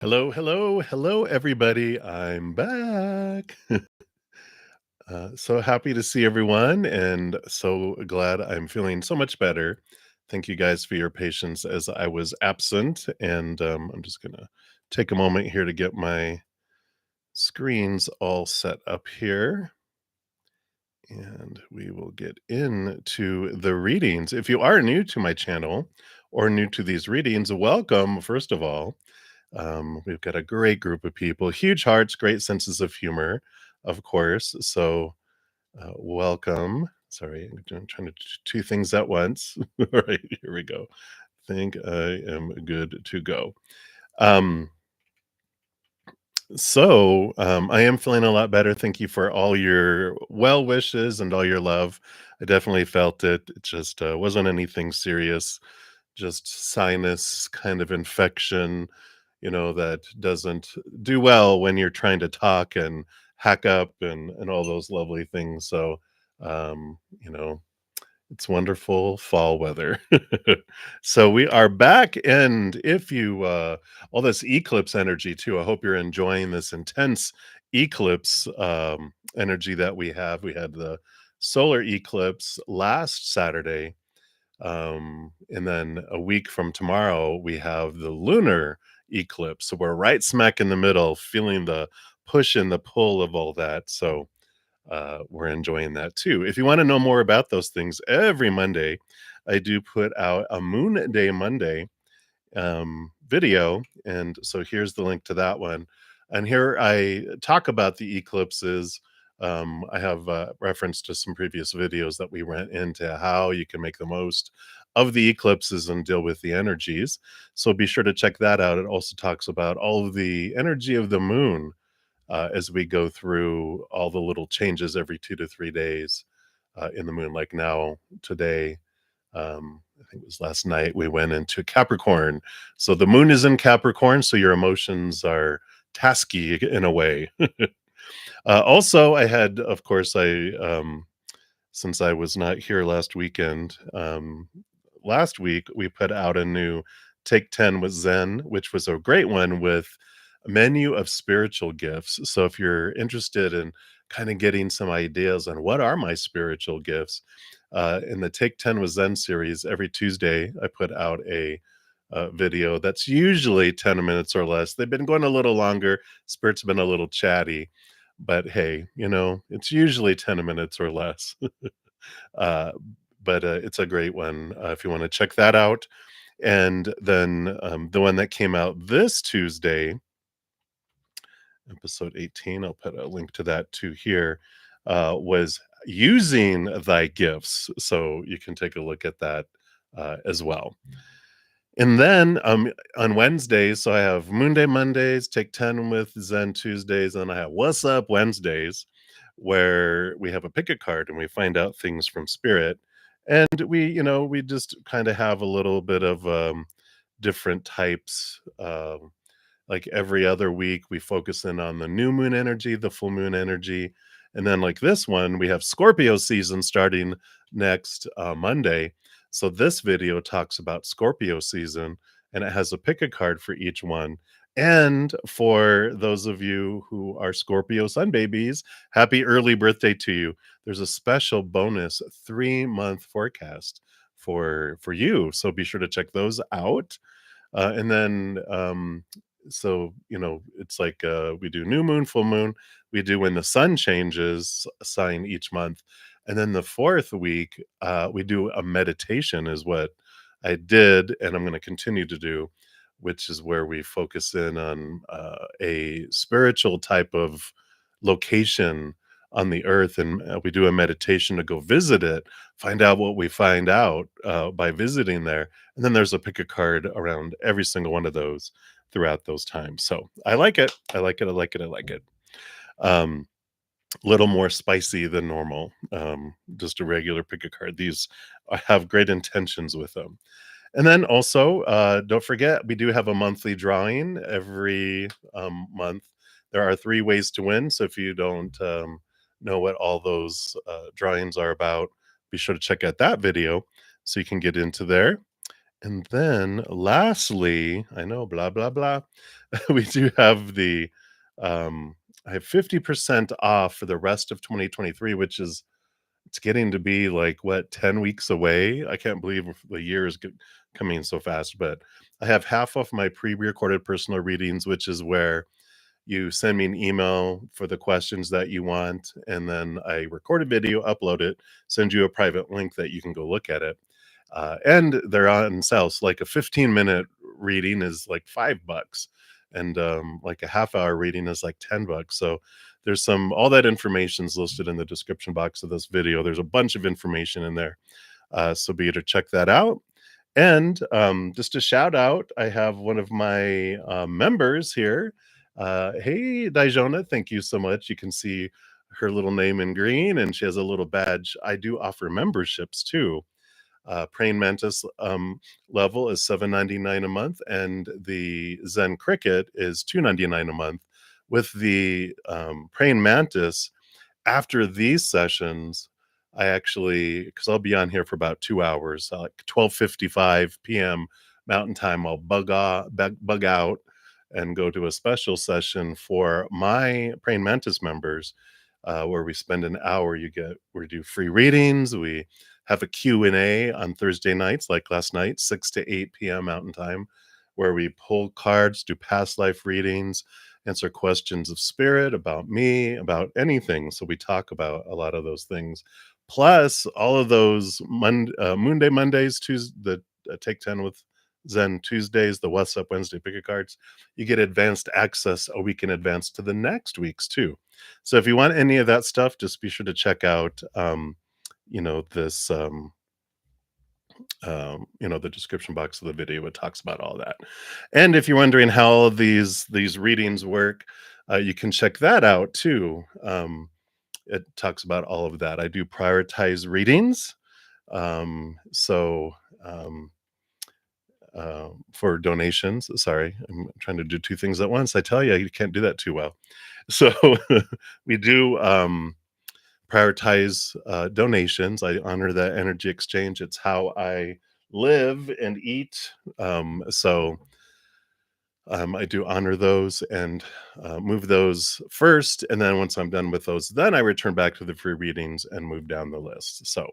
Hello, hello, hello, everybody. I'm back. So happy to see everyone and so glad I'm feeling so much better. Thank you guys for your patience as I was absent. And I'm just going to take a moment here to get my screens all set up here. And we will get into the readings. If you are new to my channel or new to these readings, welcome, first of all. We've got a great group of people, huge hearts, great senses of humor, of course. So, welcome. Sorry, trying to do two things at once. All right, here we go. Think I am good to go. Um, I am feeling a lot better. Thank you for all your well wishes and all your love. I definitely felt it. It just wasn't anything serious, just sinus kind of infection, that doesn't do well when you're trying to talk and hack up and all those lovely things. So, um, you know, it's wonderful fall weather. So we are back, and if you all this eclipse energy too, I hope you're enjoying this intense eclipse energy that we have. We had the solar eclipse last Saturday, and then a week from tomorrow, we have the lunar eclipse. So we're right smack in the middle, feeling the push and the pull of all that. So we're enjoying that too. If you want to know more about those things, every Monday, I do put out a Moon Day Monday video. And so here's the link to that one. And here I talk about the eclipses. I have reference to some previous videos that we went into how you can make the most of the eclipses and deal with the energies. So be sure to check that out. It also talks about all of the energy of the moon as we go through all the little changes every 2 to 3 days in the moon. Like now, today, I think it was last night, we went into Capricorn. So the moon is in Capricorn, so your emotions are tasky in a way. Also, I had, of course, since I was not here last week, we put out a new Take 10 with Zen, which was a great one with a menu of spiritual gifts. So if you're interested in kind of getting some ideas on what are my spiritual gifts, in the Take 10 with Zen series, every Tuesday, I put out a video that's usually 10 minutes or less. They've been going a little longer. Spirit's been a little chatty, but hey, it's usually 10 minutes or less. uh, but it's a great one if you want to check that out. And then the one that came out this Tuesday, episode 18, I'll put a link to that too here, was using thy gifts. So you can take a look at that as well. And then on Wednesdays, so I have Moon Day Mondays, Take 10 with Zen Tuesdays, and I have What's Up Wednesdays, where we have a pick a card and we find out things from spirit. And we just kind of have a little bit of different types. Like every other week, we focus in on the new moon energy, the full moon energy. And then, like this one, we have Scorpio season starting next Monday. So, this video talks about Scorpio season and it has a pick a card for each one. And for those of you who are Scorpio sun babies, happy early birthday to you. There's a special bonus 3-month forecast for you. So, be sure to check those out. And then it's like we do new moon, full moon, we do when the sun changes a sign each month, and then the fourth week we do a meditation is what I did and I'm going to continue to do, which is where we focus in on a spiritual type of location on the earth, and we do a meditation to go visit it, find out what we find out by visiting there, and then there's a pick a card around every single one of those throughout those times. So I like it. I like it. I like it. I like it. Um, Little more spicy than normal. Just a regular pick a card. These I have great intentions with them. And then also, don't forget, we do have a monthly drawing every month. There are 3 ways to win. So if you don't know what all those drawings are about, be sure to check out that video so you can get into there. And then lastly, I know, blah, blah, blah. We do have I have 50% off for the rest of 2023, which is it's getting to be like what 10 weeks away. I can't believe the year is coming so fast, but I have half off my pre-recorded personal readings, which is where you send me an email for the questions that you want, and then I record a video, upload it, send you a private link that you can go look at it. And they're on sale. So like a 15-minute reading is like $5, and like a half hour reading is like $10. So there's all that information is listed in the description box of this video. There's a bunch of information in there. So be sure to check that out. And just a shout out, I have one of my members here. Hey, Dijona, thank you so much. You can see her little name in green, and she has a little badge. I do offer memberships too. Praying Mantis level is $7.99 a month, and the Zen Cricket is $2.99 a month. With the Praying Mantis, after these sessions, I actually, because I'll be on here for about 2 hours, like 12:55 p.m. Mountain Time, I'll bug out and go to a special session for my Praying Mantis members, where we spend an hour. We do free readings. We have a Q&A on Thursday nights, like last night, 6 to 8 p.m. Mountain Time, where we pull cards, do past life readings, answer questions of spirit, about me, about anything. So we talk about a lot of those things. Plus, all of those Moonday Mondays, Tuesday, the Take 10 with Zen Tuesdays, the What's Up Wednesday pick a cards, you get advanced access a week in advance to the next week's too. So if you want any of that stuff, just be sure to check out, this, the description box of the video. It talks about all that. And if you're wondering how all of these readings work, you can check that out too. It talks about all of that. I do prioritize readings. So for donations, sorry, I'm trying to do two things at once. I tell you, you can't do that too well. So we do prioritize donations. I honor that energy exchange. It's how I live and eat. I do honor those and move those first. And then once I'm done with those, then I return back to the free readings and move down the list. So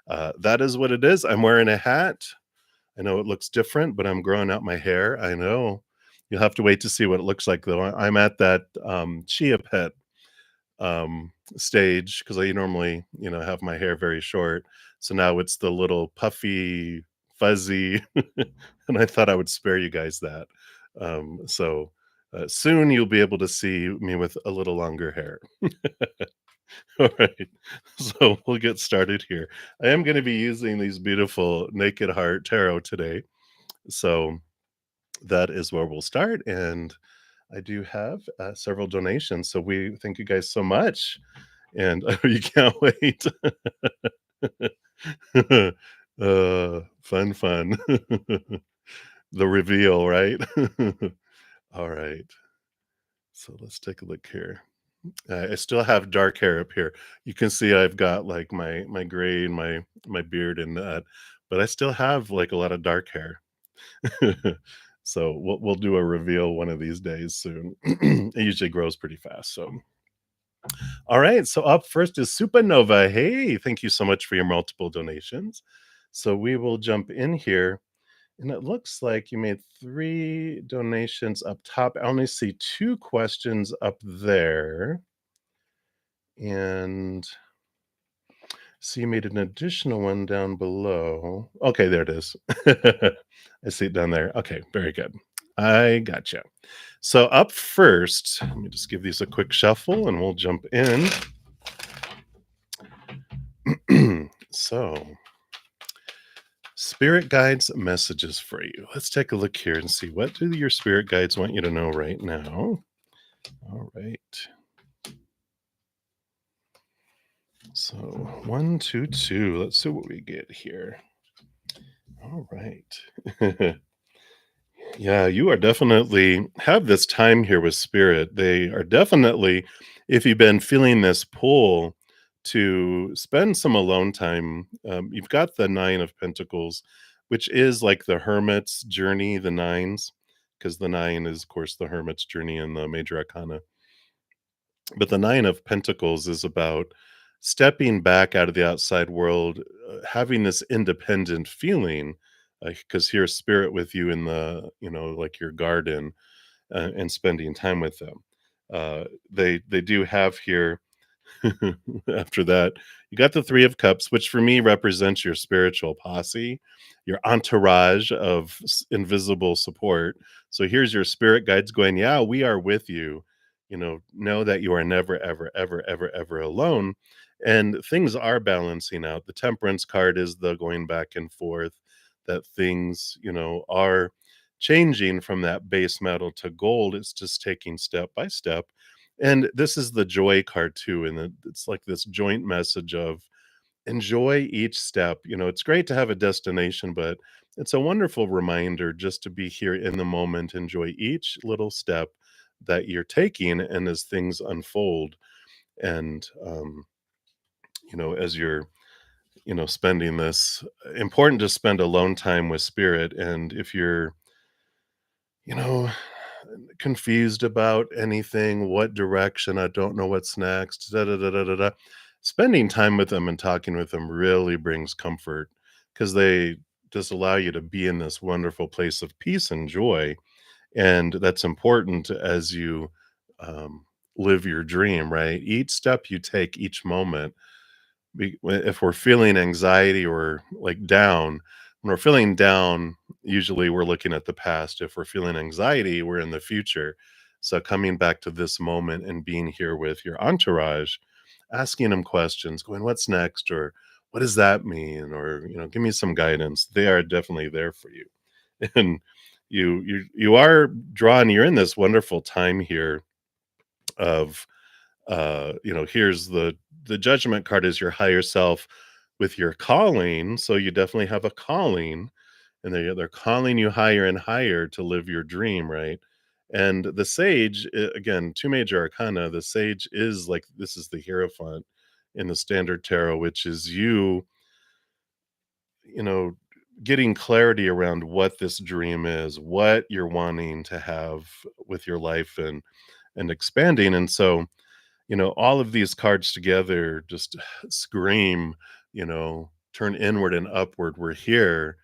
that is what it is. I'm wearing a hat. I know it looks different, but I'm growing out my hair. I know. You'll have to wait to see what it looks like, though. I'm at that chia pet stage because I normally, have my hair very short. So now it's the little puffy, fuzzy, and I thought I would spare you guys that. So soon you'll be able to see me with a little longer hair. All right. So we'll get started here. I am going to be using these beautiful Naked Heart Tarot today. So that is where we'll start. And I do have several donations. So we thank you guys so much. And you can't wait. Fun. The reveal, right? All right. So let's take a look here. I still have dark hair up here. You can see I've got like my gray and my beard and that, but I still have like a lot of dark hair. So we'll do a reveal one of these days soon. It usually grows pretty fast. So all right. So up first is Supernova. Hey, thank you so much for your multiple donations. So we will jump in here. And it looks like you made 3 donations up top. I only see 2 questions up there. And so you made an additional one down below. Okay, there it is. I see it down there. Okay, very good. I gotcha. So up first, let me just give these a quick shuffle and we'll jump in. So, spirit guides messages for you. Let's take a look here and see, what do your spirit guides want you to know right now? All right. So 1, 2, 2. Let's see what we get here. All right. Yeah, you are definitely have this time here with spirit. They are definitely, if you've been feeling this pull to spend some alone time, you've got the 9 of Pentacles, which is like the hermit's journey, the nines, because the nine is, of course, the hermit's journey in the major arcana. But the Nine of Pentacles is about stepping back out of the outside world, having this independent feeling, because here's spirit with you in the, like your garden, and spending time with them. They do have here after that, you got the Three of Cups, which for me represents your spiritual posse, your entourage of invisible support. So here's your spirit guides going, yeah, we are with you. Know that you are never, ever, ever, ever, ever alone. And things are balancing out. The Temperance card is the going back and forth, that things, are changing from that base metal to gold. It's just taking step by step, and this is the joy card too, and it's like this joint message of enjoy each step. It's great to have a destination, but it's a wonderful reminder just to be here in the moment, enjoy each little step that you're taking, and as things unfold, and as you're spending this, important to spend alone time with spirit. And if you're you know confused about anything, what direction, I don't know what's next, da da da da da da. Spending time with them and talking with them really brings comfort, because they just allow you to be in this wonderful place of peace and joy. And that's important as you live your dream, right? Each step you take, each moment, if we're feeling anxiety or like down, when we're feeling down, usually we're looking at the past. If we're feeling anxiety, we're in the future. So coming back to this moment and being here with your entourage, asking them questions, going, what's next? Or what does that mean? Or, give me some guidance. They are definitely there for you. And you are drawn, you're in this wonderful time here of here's the Judgment card is your higher self with your calling. So you definitely have a calling, and they're calling you higher and higher to live your dream, right? And the Sage, again, two major arcana. The Sage is like, this is the Hierophant in the Standard Tarot, which is you know getting clarity around what this dream is, what you're wanting to have with your life, and expanding. And so, all of these cards together just scream, turn inward and upward. We're here.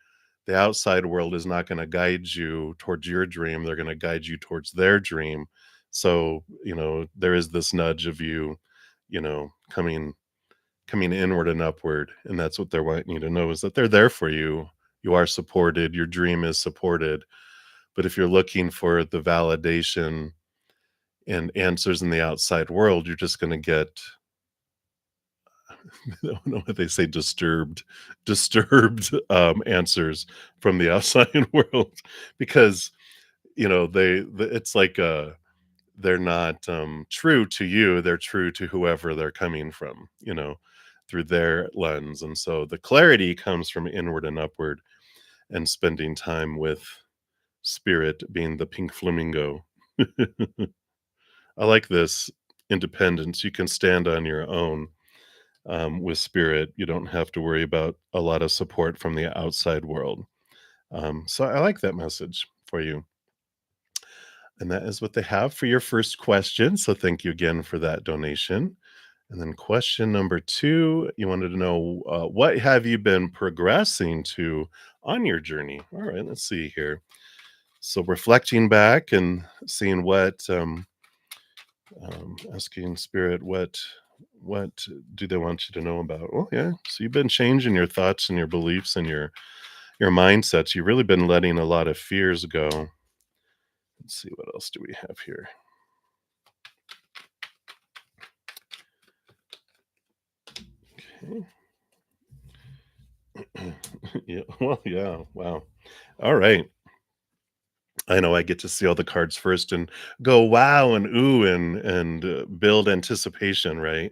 The outside world is not going to guide you towards your dream. They're going to guide you towards their dream. So, there is this nudge of you, coming inward and upward. And that's what they're wanting you to know, is that they're there for you. You are supported. Your dream is supported. But if you're looking for the validation and answers in the outside world, you're just going to get I don't know what they say, disturbed answers from the outside world, because it's like they're not true to you, they're true to whoever they're coming from, through their lens. And so the clarity comes from inward and upward, and spending time with spirit, being the pink flamingo. I like this independence. You can stand on your own, with spirit. You don't have to worry about a lot of support from the outside world. So I like that message for you. And that is what they have for your first question. So thank you again for that donation. And then question number two, you wanted to know, what have you been progressing to on your journey? All right, let's see here. So reflecting back and seeing what, asking spirit, what do they want you to know about? Oh yeah, so you've been changing your thoughts and your beliefs and your mindsets. You've really been letting a lot of fears go. Let's see, what else do we have here? Okay. Yeah, well, yeah, wow. All right. I know I get to see all the cards first and go wow and ooh, and build anticipation, right?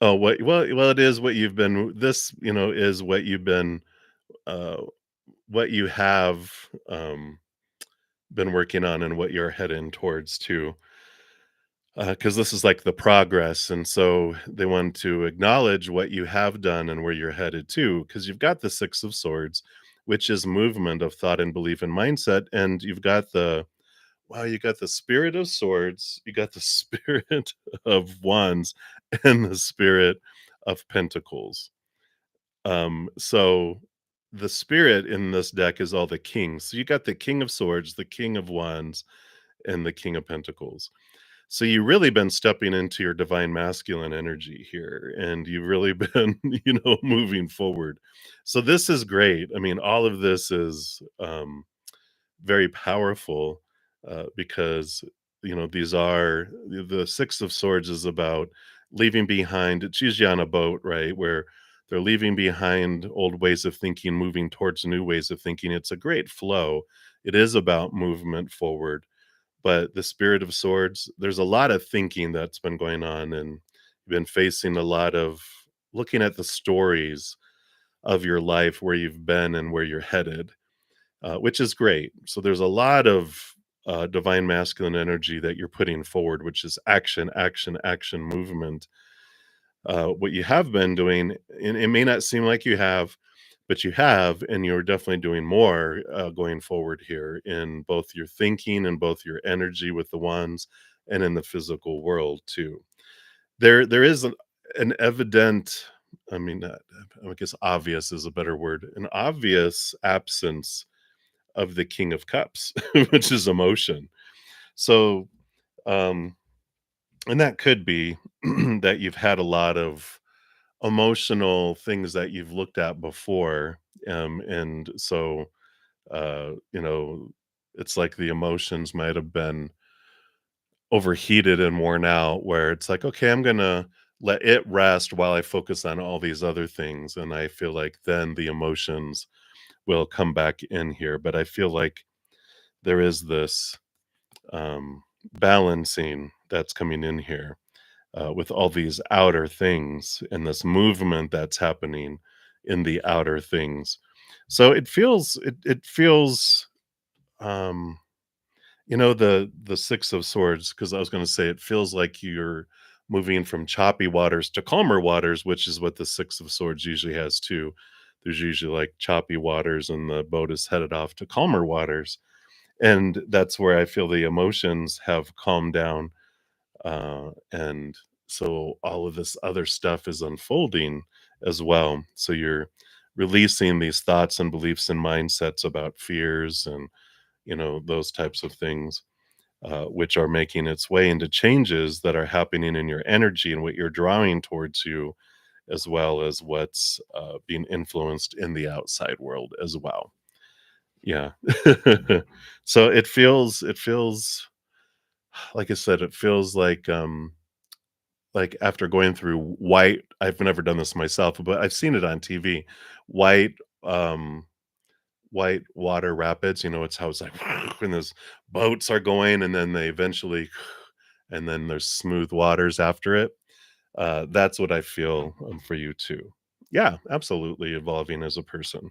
Oh, well, it is what you've been. This, is what you've been, uh, what you have been working on, and what you're heading towards too. because this is like the progress. And so they want to acknowledge what you have done and where you're headed to, because you've got the Six of Swords, which is movement of thought and belief and mindset. And you've got wow, you got the Spirit of Swords, you got the Spirit of Wands, and the Spirit of Pentacles. So the spirit in this deck is all the kings. So you got the King of Swords, the King of Wands, and the King of Pentacles. So you really been stepping into your divine masculine energy here, and you've really been, moving forward. So this is great. I mean, all of this is very powerful, because these are the Six of Swords is about leaving behind. It's usually on a boat, right, where they're leaving behind old ways of thinking, moving towards new ways of thinking. It's a great flow. It is about movement forward. But the Spirit of Swords, there's a lot of thinking that's been going on, and you've been facing a lot of looking at the stories of your life, where you've been and where you're headed, which is great. So there's a lot of divine masculine energy that you're putting forward, which is action, action, action, movement. What you have been doing, and it may not seem like you have, but you have, and you're definitely doing more going forward here in both your thinking and both your energy with the wands and in the physical world too. There is an evident, I mean, I guess obvious is a better word, an obvious absence of the King of Cups, which is emotion. So, um, and that could be that you've had a lot of emotional things that you've looked at before. And so, uh, you know, it's like the emotions might have been overheated and worn out, where it's like, okay, I'm going to let it rest while I focus on all these other things. And I feel like then the emotions will come back in here. But I feel like there is this um, balancing that's coming in here, with all these outer things and this movement that's happening in the outer things. So it feels um, the Six of Swords, because I was going to say it feels like you're moving from choppy waters to calmer waters, which is what the Six of Swords usually has too. There's usually like choppy waters, and the boat is headed off to calmer waters, and that's where I feel the emotions have calmed down, and so all of this other stuff is unfolding as well. So you're releasing these thoughts and beliefs and mindsets about fears and those types of things, which are making its way into changes that are happening in your energy and what you're drawing towards you, as well as what's being influenced in the outside world as well. Yeah. So it feels like I said, it feels like after going through white, I've never done this myself, but I've seen it on TV. White um white water rapids, it's how it's like when those boats are going, and then they eventually and then there's smooth waters after it. That's what I feel, for you too. Yeah, absolutely evolving as a person.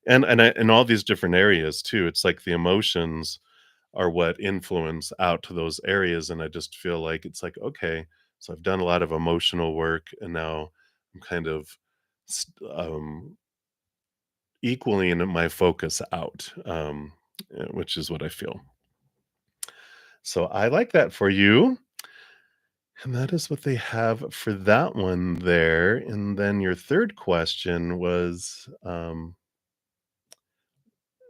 And in all these different areas too, it's like the emotions are what influence out to those areas, and I just feel like it's like, okay, so I've done a lot of emotional work, and now I'm kind of equaling my focus out, which is what I feel. So I like that for you. And that is what they have for that one there. And then your third question was,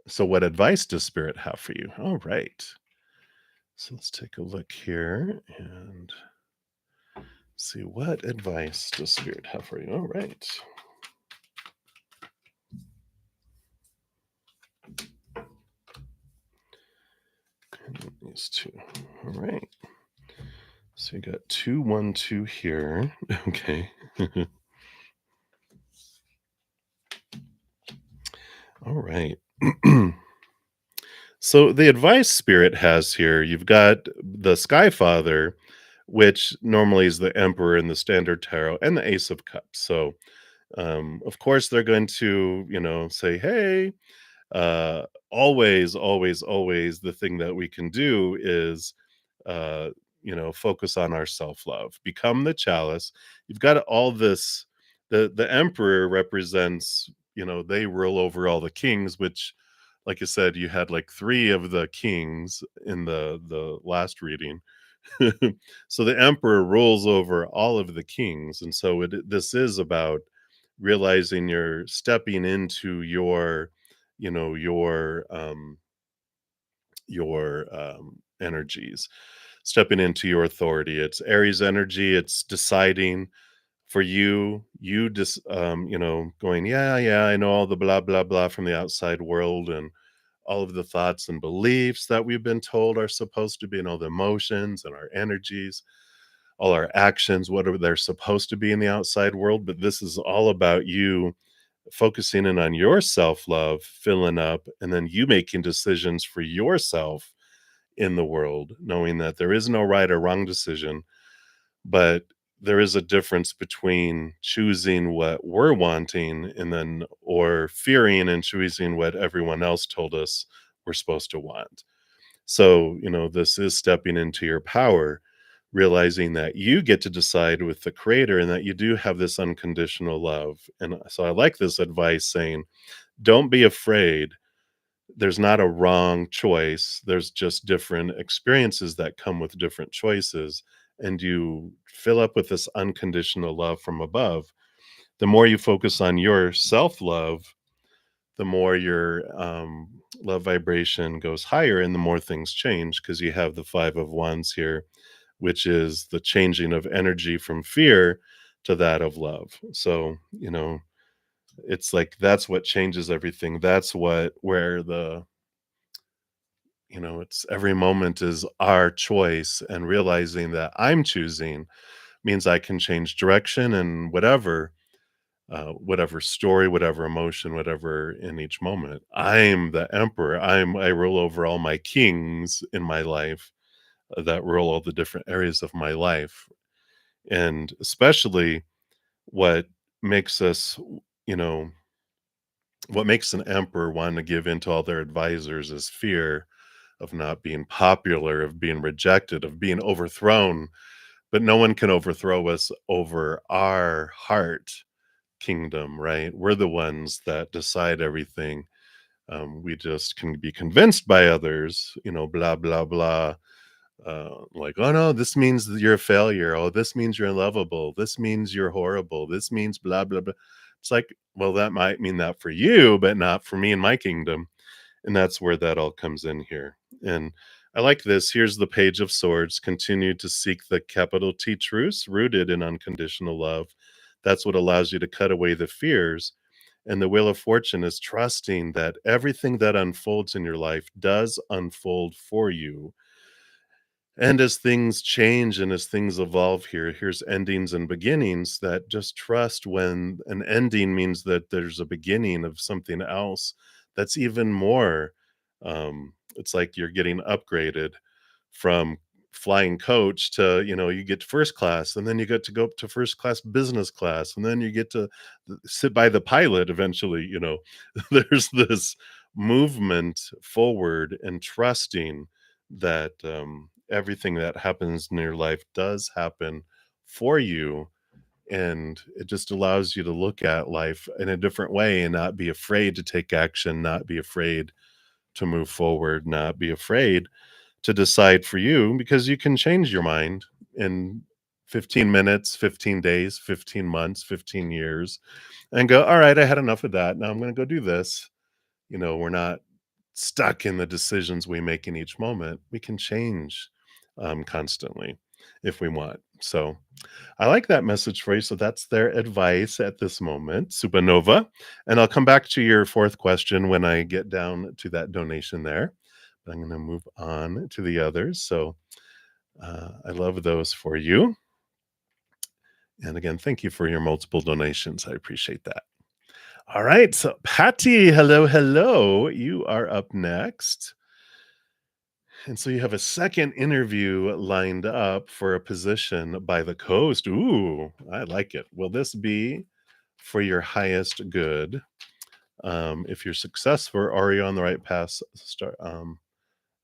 so what advice does Spirit have for you? All right. So let's take a look here and see what advice does Spirit have for you. All right. And these two. All right. So you got 2, 1, 2 here. Okay. All right. So the advice Spirit has here, you've got the Sky Father, which normally is the Emperor in the Standard Tarot, and the Ace of Cups. So, of course, they're going to, say, "Hey, always, always, always, the thing that we can do is, uh, focus on our self-love. Become the chalice. You've got all this. The emperor represents, they rule over all the kings, which, like I said, you had like three of the kings in the last reading. So the emperor rules over all of the kings, and so this is about realizing you're stepping into you know your um energies, stepping into your authority. It's Aries energy. It's deciding for you just going, yeah, yeah, I know all the blah blah blah from the outside world, and all of the thoughts and beliefs that we've been told are supposed to be, and all the emotions and our energies, all our actions, what are they're supposed to be in the outside world. But this is all about you focusing in on your self-love, filling up, and then you making decisions for yourself in the world, knowing that there is no right or wrong decision, but there is a difference between choosing what we're wanting and then or fearing and choosing what everyone else told us we're supposed to want. So, this is stepping into your power, realizing that you get to decide with the creator and that you do have this unconditional love. And so I like this advice saying, don't be afraid. There's not a wrong choice. There's just different experiences that come with different choices. And you fill up with this unconditional love from above. The more you focus on your self love, the more your love vibration goes higher and the more things change, because you have the Five of Wands here, which is the changing of energy from fear to that of love. So, it's like that's what changes everything. That's where it's every moment is our choice, and realizing that I'm choosing means I can change direction and whatever story, whatever emotion, whatever in each moment. I'm the emperor. I rule over all my kings in my life that rule all the different areas of my life. And especially what makes us, you know, what makes an emperor want to give in to all their advisors is fear of not being popular, of being rejected, of being overthrown. But no one can overthrow us over our heart kingdom, right? We're the ones that decide everything. We just can be convinced by others, blah, blah, blah. Like, oh no, this means that you're a failure. Oh, this means you're unlovable. This means you're horrible. This means blah, blah, blah. It's like, well, that might mean that for you, but not for me and my kingdom. And that's where that all comes in here. And I like this. Here's the Page of Swords. Continue to seek the capital T truths rooted in unconditional love. That's what allows you to cut away the fears. And the Wheel of Fortune is trusting that everything that unfolds in your life does unfold for you, and as things change and as things evolve here, here's endings and beginnings, that just trust when an ending means that there's a beginning of something else that's even more. It's like you're getting upgraded from flying coach to, you get to first class, and then you get to go up to first class business class, and then you get to sit by the pilot eventually. There's this movement forward and trusting that everything that happens in your life does happen for you, and it just allows you to look at life in a different way and not be afraid to take action, not be afraid to move forward, not be afraid to decide for you, because you can change your mind in 15 minutes, 15 days, 15 months, 15 years, and go, all right, I had enough of that. Now I'm going to go do this. We're not stuck in the decisions we make in each moment. We can change constantly if we want. So I like that message for you. So that's their advice at this moment, Supernova. And I'll come back to your fourth question when I get down to that donation there. But I'm going to move on to the others. So I love those for you. And again, thank you for your multiple donations. I appreciate that. All right. So, Patty, hello, hello. You are up next. And so you have a second interview lined up for a position by the coast. Ooh, I like it. Will this be for your highest good? If you're successful, are you on the right path? Start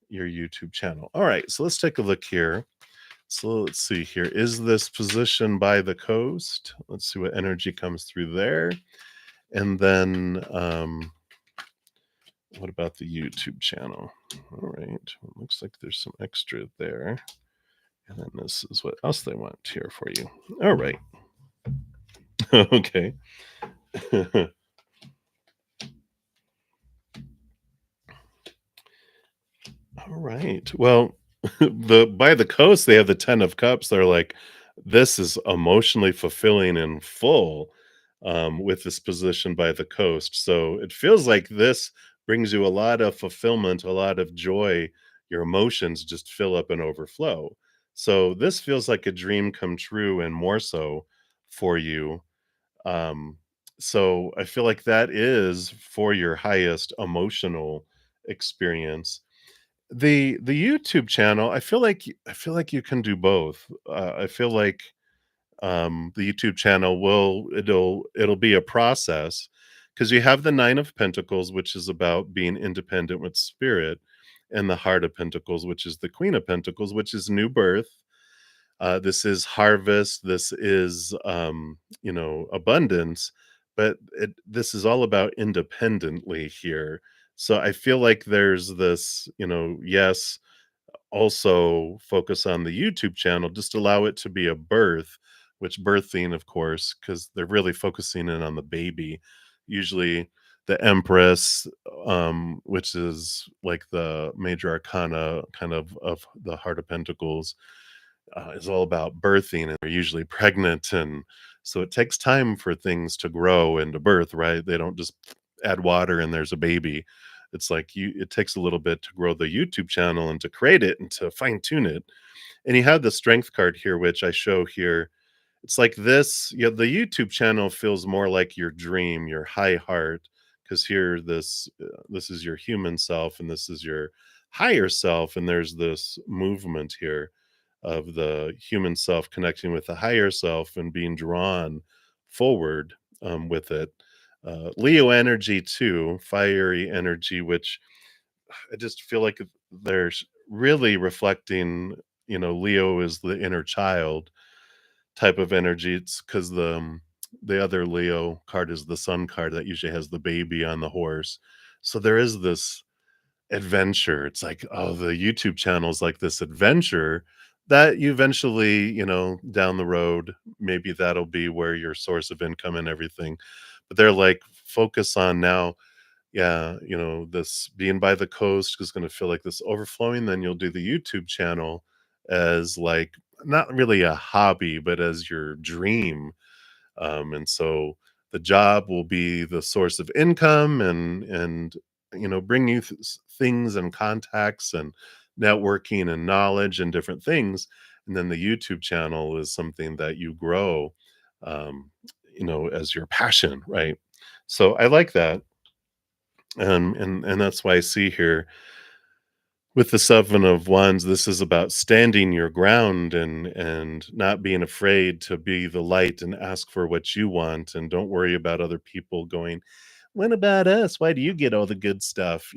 your YouTube channel. All right, so let's take a look here. So let's see here. Is this position by the coast? Let's see what energy comes through there. And then what about the YouTube channel? All right. Looks like there's some extra there. And then this is what else they want here for you. All right. Okay. All right. Well, the by the coast, they have the 10 of cups. They're like, this is emotionally fulfilling and full with this position by the coast. So it feels like this brings you a lot of fulfillment, a lot of joy. Your emotions just fill up and overflow. So this feels like a dream come true and more so for you. Um, so I feel like that is for your highest emotional experience. The YouTube channel, I feel like you can do both. I feel like, the YouTube channel it'll be a process because you have the 9 of Pentacles, which is about being independent with spirit, and the Heart of Pentacles, which is the Queen of Pentacles, which is new birth. This is harvest, this is, abundance, but this is all about independently here. So I feel like there's this, yes, also focus on the YouTube channel, just allow it to be a birth, which birthing, of course, because they're really focusing in on the baby. Usually the Empress, which is like the major arcana kind of the Heart of Pentacles, is all about birthing, and they're usually pregnant, and so it takes time for things to grow and to birth, right? They don't just add water and there's a baby. It's like it takes a little bit to grow the YouTube channel and to create it and to fine tune it. And you have the strength card here, which I show here. It's like this, the YouTube channel feels more like your dream, your high heart, because here this is your human self and this is your higher self, and there's this movement here of the human self connecting with the higher self and being drawn forward with it. Leo energy too, fiery energy, which I just feel like there's really reflecting, Leo is the inner child type of energy. It's because the other Leo card is the Sun card that usually has the baby on the horse. So there is this adventure. It's like, oh, the YouTube channel is like this adventure that you eventually, down the road, maybe that'll be where your source of income and everything. But they're like, focus on now, yeah, this being by the coast is going to feel like this overflowing. Then you'll do the YouTube channel as like not really a hobby, but as your dream, and so the job will be the source of income and bring you things and contacts and networking and knowledge and different things. And then the YouTube channel is something that you grow, um, as your passion, right? So I like that, and that's why I see here with the 7 of Wands, this is about standing your ground and not being afraid to be the light and ask for what you want, and don't worry about other people going, "What about us? Why do you get all the good stuff?"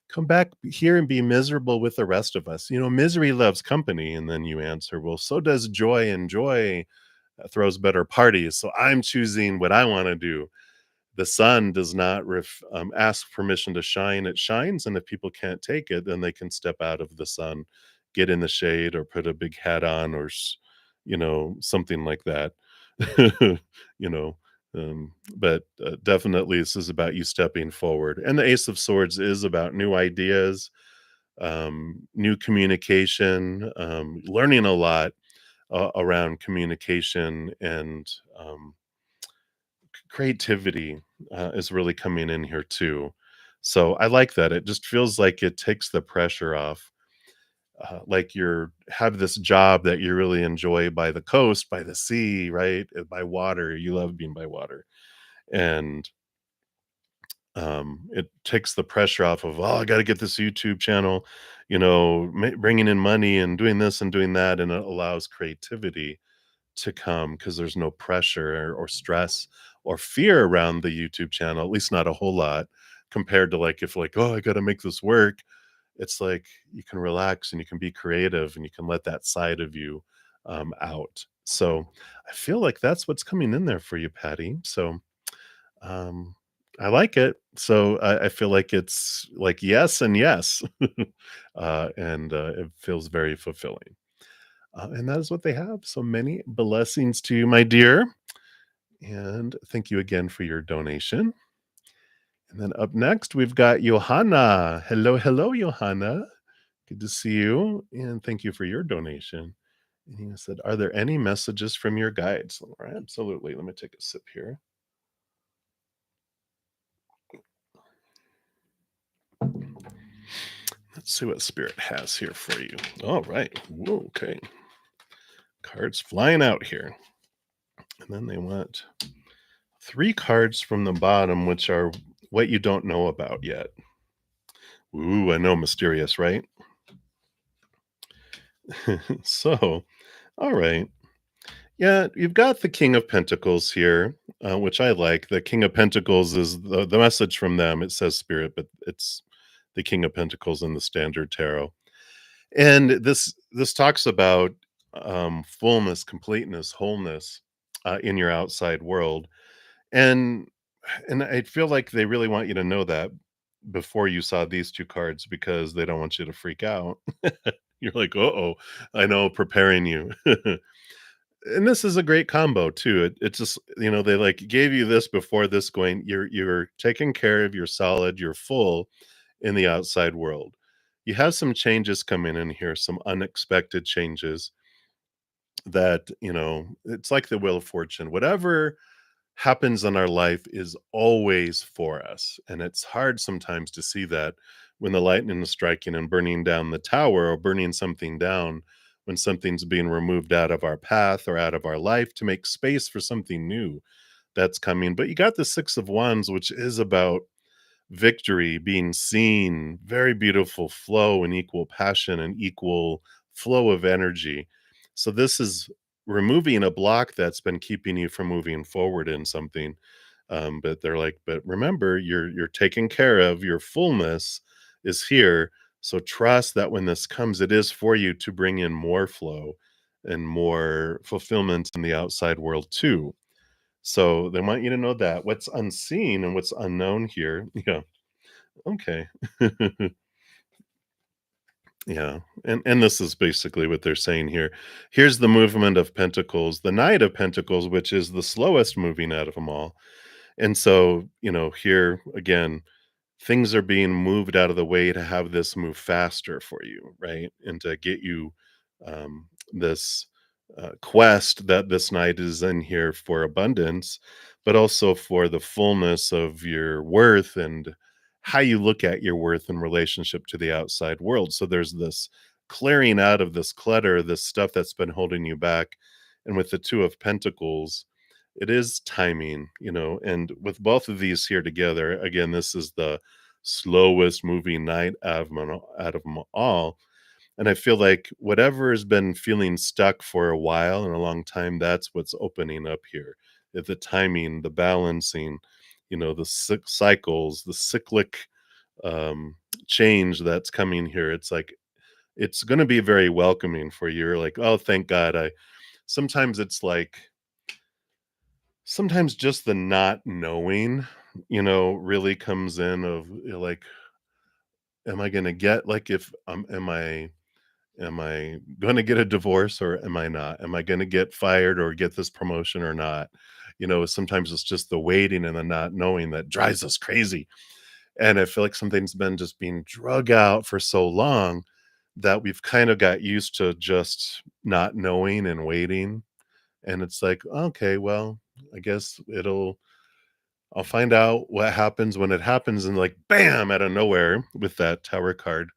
Come back here and be miserable with the rest of us. Misery loves company. And then you answer, "Well, so does joy, and joy throws better parties. So I'm choosing what I want to do." The sun does not ask permission to shine. It shines, and if people can't take it, then they can step out of the sun, get in the shade, or put a big hat on, or something like that. you know but definitely this is about you stepping forward, and the Ace of Swords is about new ideas, new communication, learning a lot around communication, and creativity is really coming in here too. So I like that. It just feels like it takes the pressure off. Like you're have this job that you really enjoy by the coast, by the sea, right? By water. You love being by water, and it takes the pressure off of, oh, I got to get this YouTube channel, bringing in money and doing this and doing that, and it allows creativity to come because there's no pressure or stress or fear around the YouTube channel, at least not a whole lot compared to like if like, oh, I got to make this work. it's like you can relax and you can be creative and you can let that side of you out. So I feel like that's what's coming in there for you, Patty. So um, I like it. So I feel like it's like yes and yes, and it feels very fulfilling. And that is what they have. So many blessings to you, my dear. And thank you again for your donation. And then up next, we've got Johanna. Hello, hello, Johanna. Good to see you. And thank you for your donation. And he said, are there any messages from your guides? All right, absolutely. Let me take a sip here. Let's see what Spirit has here for you. All right. Whoa, okay. Cards flying out here. And then they want 3 cards from the bottom, which are what you don't know about yet. Ooh, I know, mysterious, right? So, all right. Yeah, you've got the King of Pentacles here, which I like. The King of Pentacles is the message from them. It says Spirit, but it's the King of Pentacles in the Standard Tarot. And this talks about fullness, completeness, wholeness in your outside world, and I feel like they really want you to know that before you saw these 2 cards because they don't want you to freak out. You're like, "Uh-oh, I know, preparing you." And this is a great combo too. It's just, they like gave you this before this going, you're taken care of, you're solid, you're full in the outside world. You have some changes coming in here, some unexpected changes that, it's like the wheel of fortune. Whatever happens in our life is always for us. And it's hard sometimes to see that when the lightning is striking and burning down the tower or burning something down, when something's being removed out of our path or out of our life to make space for something new that's coming. But you got the 6 of Wands, which is about victory, being seen, very beautiful flow and equal passion and equal flow of energy. So this is removing a block that's been keeping you from moving forward in something. But they're like, but remember, you're taken care of. Your fullness is here. So trust that when this comes, it is for you to bring in more flow and more fulfillment in the outside world too. So they want you to know that what's unseen and what's unknown here. Yeah. Okay. Yeah, and this is basically what they're saying here. Here's the movement of Pentacles, the Knight of Pentacles, which is the slowest moving out of them all. And so, here again, things are being moved out of the way to have this move faster for you, right? And to get you this quest that this night is in here for abundance, but also for the fullness of your worth and how you look at your worth in relationship to the outside world. So there's this clearing out of this clutter, this stuff that's been holding you back. And with the 2 of Pentacles, it is timing, and with both of these here together, again, this is the slowest moving night out of them all. And I feel like whatever has been feeling stuck for a while and a long time, that's what's opening up here. The timing, the balancing, the cycles, the cyclic change that's coming here. It's like it's going to be very welcoming for you. You're like, oh, thank God. I sometimes it's like sometimes just the not knowing, really comes in of like, am I going to get like if am I going to get a divorce or am I not? Am I going to get fired or get this promotion or not? Sometimes it's just the waiting and the not knowing that drives us crazy. And I feel like something's been just being drug out for so long that we've kind of got used to just not knowing and waiting. And it's like, okay, well, I guess I'll find out what happens when it happens. And like, bam, out of nowhere with that tower card,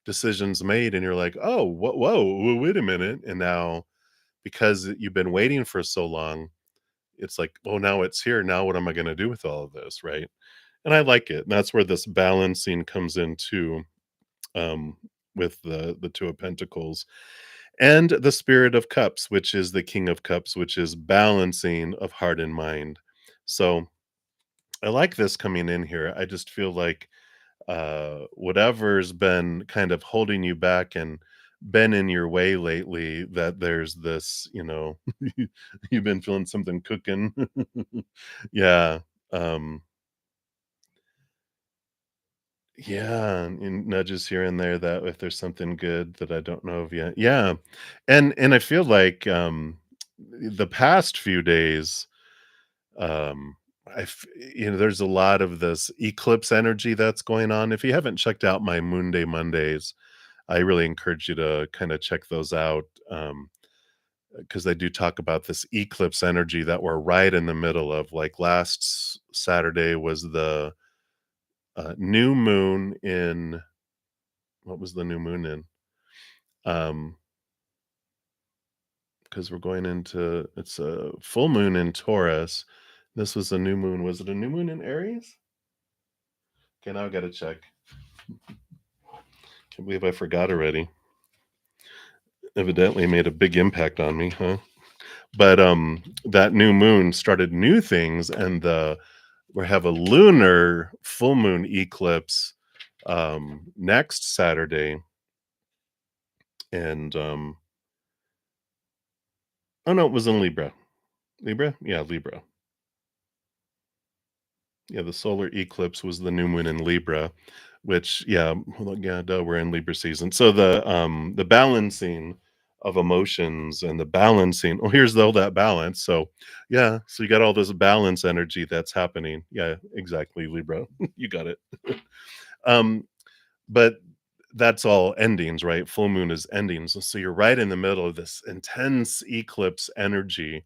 decisions made. And you're like, oh, wait a minute. And now, because you've been waiting for so long, it's like, oh, now it's here. Now, what am I going to do with all of this? Right. And I like it. And that's where this balancing comes into um, with the 2 of Pentacles and the Spirit of Cups, which is the King of Cups, which is balancing of heart and mind. So I like this coming in here. I just feel like whatever's been kind of holding you back and been in your way lately, that there's this, you've been feeling something cooking. Yeah. Um, yeah, and nudges here and there that if there's something good that I don't know of yet. Yeah. And I feel like the past few days, um I f- there's a lot of this eclipse energy that's going on. If you haven't checked out my Moon Day Mondays, I really encourage you to kind of check those out, because they do talk about this eclipse energy that we're right in the middle of. Like Saturday was the new moon in, what was the new moon in? Um, because we're going into, it's a full moon in Taurus. This was a new moon. Was it a new moon in Aries? Okay, now I gotta check. Can't believe I forgot already. Evidently made a big impact on me, huh? But that new moon started new things, and we have a lunar full moon eclipse next Saturday. And oh no, it was in Libra. Libra? Yeah, Libra. Yeah, the solar eclipse was the new moon in Libra, which, yeah, well, yeah, duh, we're in Libra season. So the balancing of emotions and the balancing, oh, here's all that balance. So yeah, so you got all this balance energy that's happening. Yeah, exactly, Libra. You got it. Um, but that's all endings, right? Full moon is endings. So you're right in the middle of this intense eclipse energy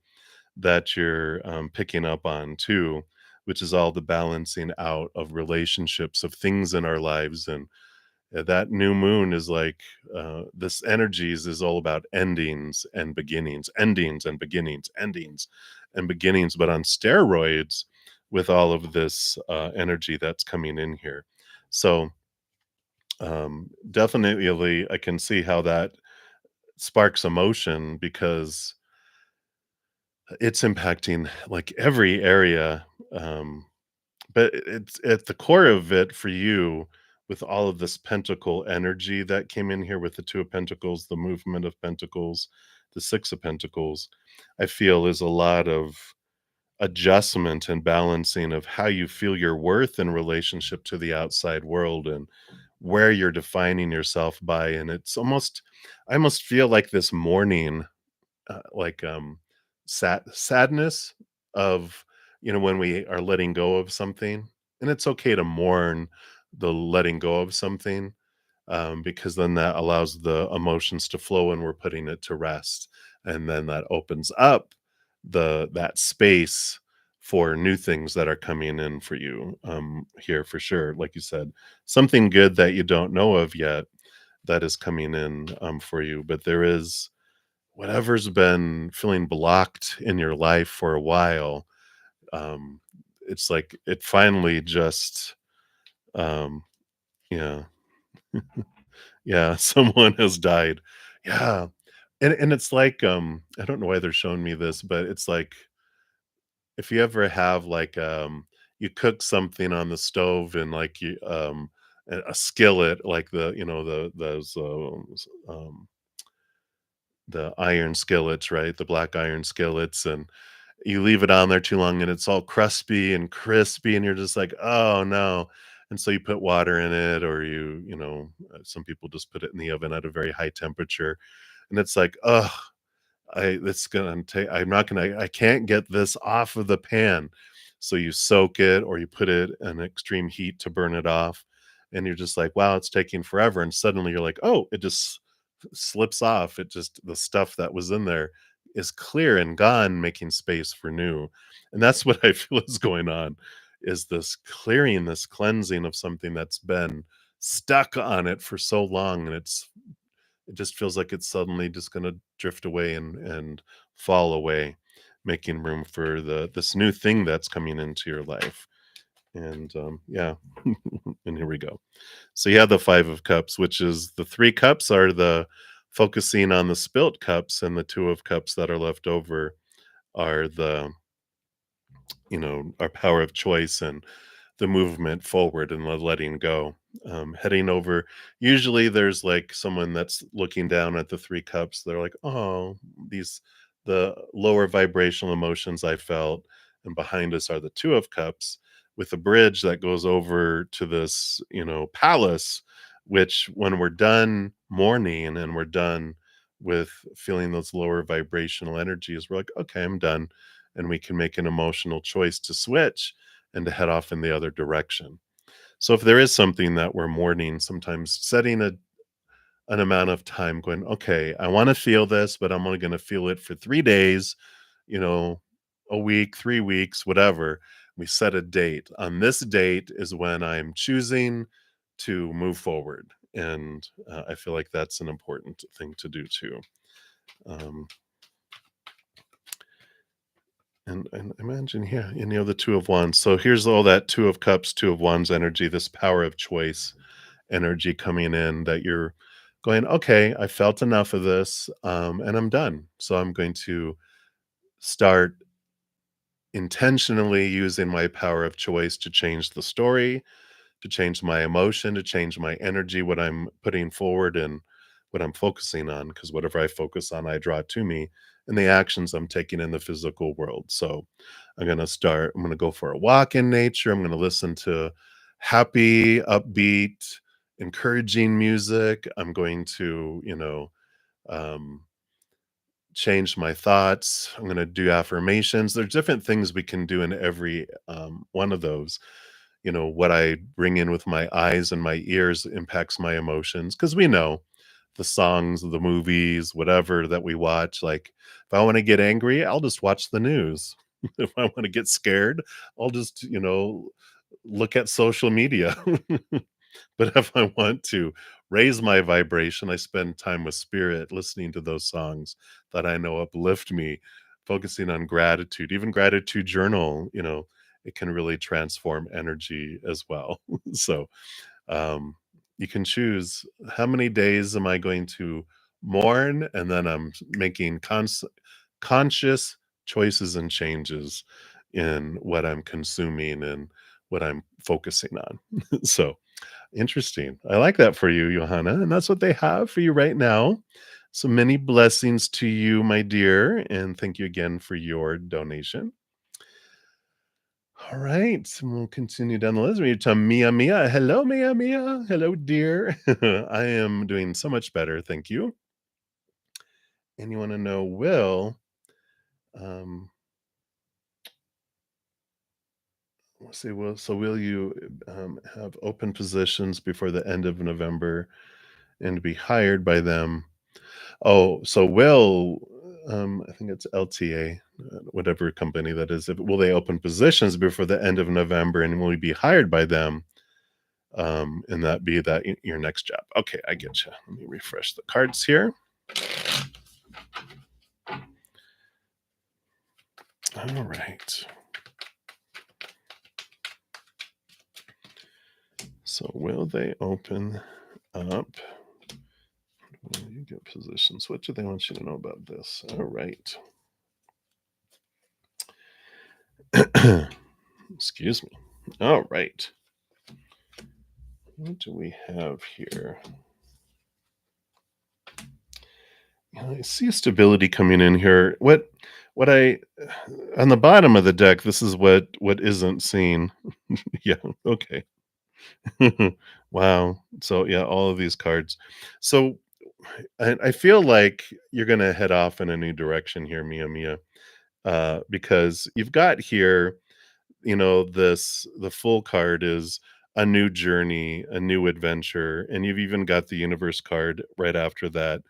that you're picking up on too, which is all the balancing out of relationships, of things in our lives. And that new moon is like, this energies is all about endings and beginnings, endings and beginnings, endings and beginnings, but on steroids with all of this energy that's coming in here. So definitely, I can see how that sparks emotion, because it's impacting like every area. Um, but it's at the core of it for you, with all of this pentacle energy that came in here with the Two of Pentacles, the movement of Pentacles, the Six of Pentacles, I feel is a lot of adjustment and balancing of how you feel your worth in relationship to the outside world, and where you're defining yourself by. And it's almost, I almost feel like this mourning, like sadness of, when we are letting go of something. And it's okay to mourn the letting go of something, because then that allows the emotions to flow and we're putting it to rest, and then that opens up that space for new things that are coming in for you, here for sure. Like you said, something good that you don't know of yet that is coming in, for you. But there is whatever's been feeling blocked in your life for a while. um it's like it finally just, um yeah. Yeah, someone has died. Yeah. And it's like, I don't know why they're showing me this, but it's like, if you ever have like, you cook something on the stove, and like you a skillet, like the iron skillets, right? The black iron skillets, and you leave it on there too long and it's all crusty and crispy, and you're just like, "Oh, no." And so you put water in it, or some people just put it in the oven at a very high temperature, and it's like, oh, I'm not gonna I can't get this off of the pan. So you soak it, or you put it in extreme heat to burn it off, and you're just like, "Wow, it's taking forever." And suddenly you're like, "Oh, it just slips off." It just, the stuff that was in there is clear and gone, making space for new. And that's what I feel is going on, is this clearing, this cleansing of something that's been stuck on it for so long, and it just feels like it's suddenly just gonna drift away and fall away, making room for this new thing that's coming into your life. And yeah, and here we go. So you have the Five of Cups, which is, the three cups are the focusing on the spilt cups, and the Two of Cups that are left over are the, our power of choice, and the movement forward and letting go. Heading over, usually there's like someone that's looking down at the three cups. They're like, oh, these the lower vibrational emotions I felt, and behind us are the two of cups with a bridge that goes over to this, palace, which when we're done mourning and we're done with feeling those lower vibrational energies, we're like, okay, I'm done. And we can make an emotional choice to switch and to head off in the other direction. So if there is something that we're mourning, sometimes setting an amount of time going, okay, I want to feel this, but I'm only going to feel it for 3 days, you know, a week, 3 weeks, whatever. We set a date. On this date is when I'm choosing to move forward. And I feel like that's an important thing to do too. Um, and imagine, yeah, the Two of Wands. So here's all that Two of Cups, Two of Wands energy, this power of choice energy coming in that you're going, okay, I felt enough of this, and I'm done. So I'm going to start intentionally using my power of choice to change the story, to change my emotion, to change my energy, what I'm putting forward and what I'm focusing on. Because whatever I focus on, I draw to me, and the actions I'm taking in the physical world. So I'm going to go for a walk in nature. I'm going to listen to happy, upbeat, encouraging music. I'm going to, um, change my thoughts. I'm going to do affirmations. There's different things we can do in every one of those. What I bring in with my eyes and my ears impacts my emotions because we know the songs, the movies, whatever that we watch. Like, if I want to get angry, I'll just watch the news. If I want to get scared, I'll just, look at social media. But if I want to raise my vibration, I spend time with spirit, listening to those songs that I know uplift me, focusing on gratitude, even gratitude journal, it can really transform energy as well. So, um, you can choose how many days am I going to mourn, and then I'm making conscious choices and changes in what I'm consuming and what I'm focusing on. So, interesting. I like that for you, Johanna, and that's what they have for you right now. So many blessings to you, my dear, and thank you again for your donation. All right, and we'll continue down the list. We to Mia Mia. Hello, Mia Mia. Hello, dear. I am doing so much better, thank you. And you want to know, Um, let's see. Will you have open positions before the end of November and be hired by them? Oh, so I think it's LTA, whatever company that is. Will they open positions before the end of November, and will we be hired by them? And that be your next job. Okay, I get you. Let me refresh the cards here. All right. So will they open up? Will you get positions? What do they want you to know about this? All right. Excuse me. All right. What do we have here? I see stability coming in here. What I on the bottom of the deck, this is what isn't seen. Yeah, okay. Wow. So yeah, all of these cards. So I feel like you're gonna head off in a new direction here, Mia Mia. Because you've got here, the full card is a new journey, a new adventure, and you've even got the universe card right after that,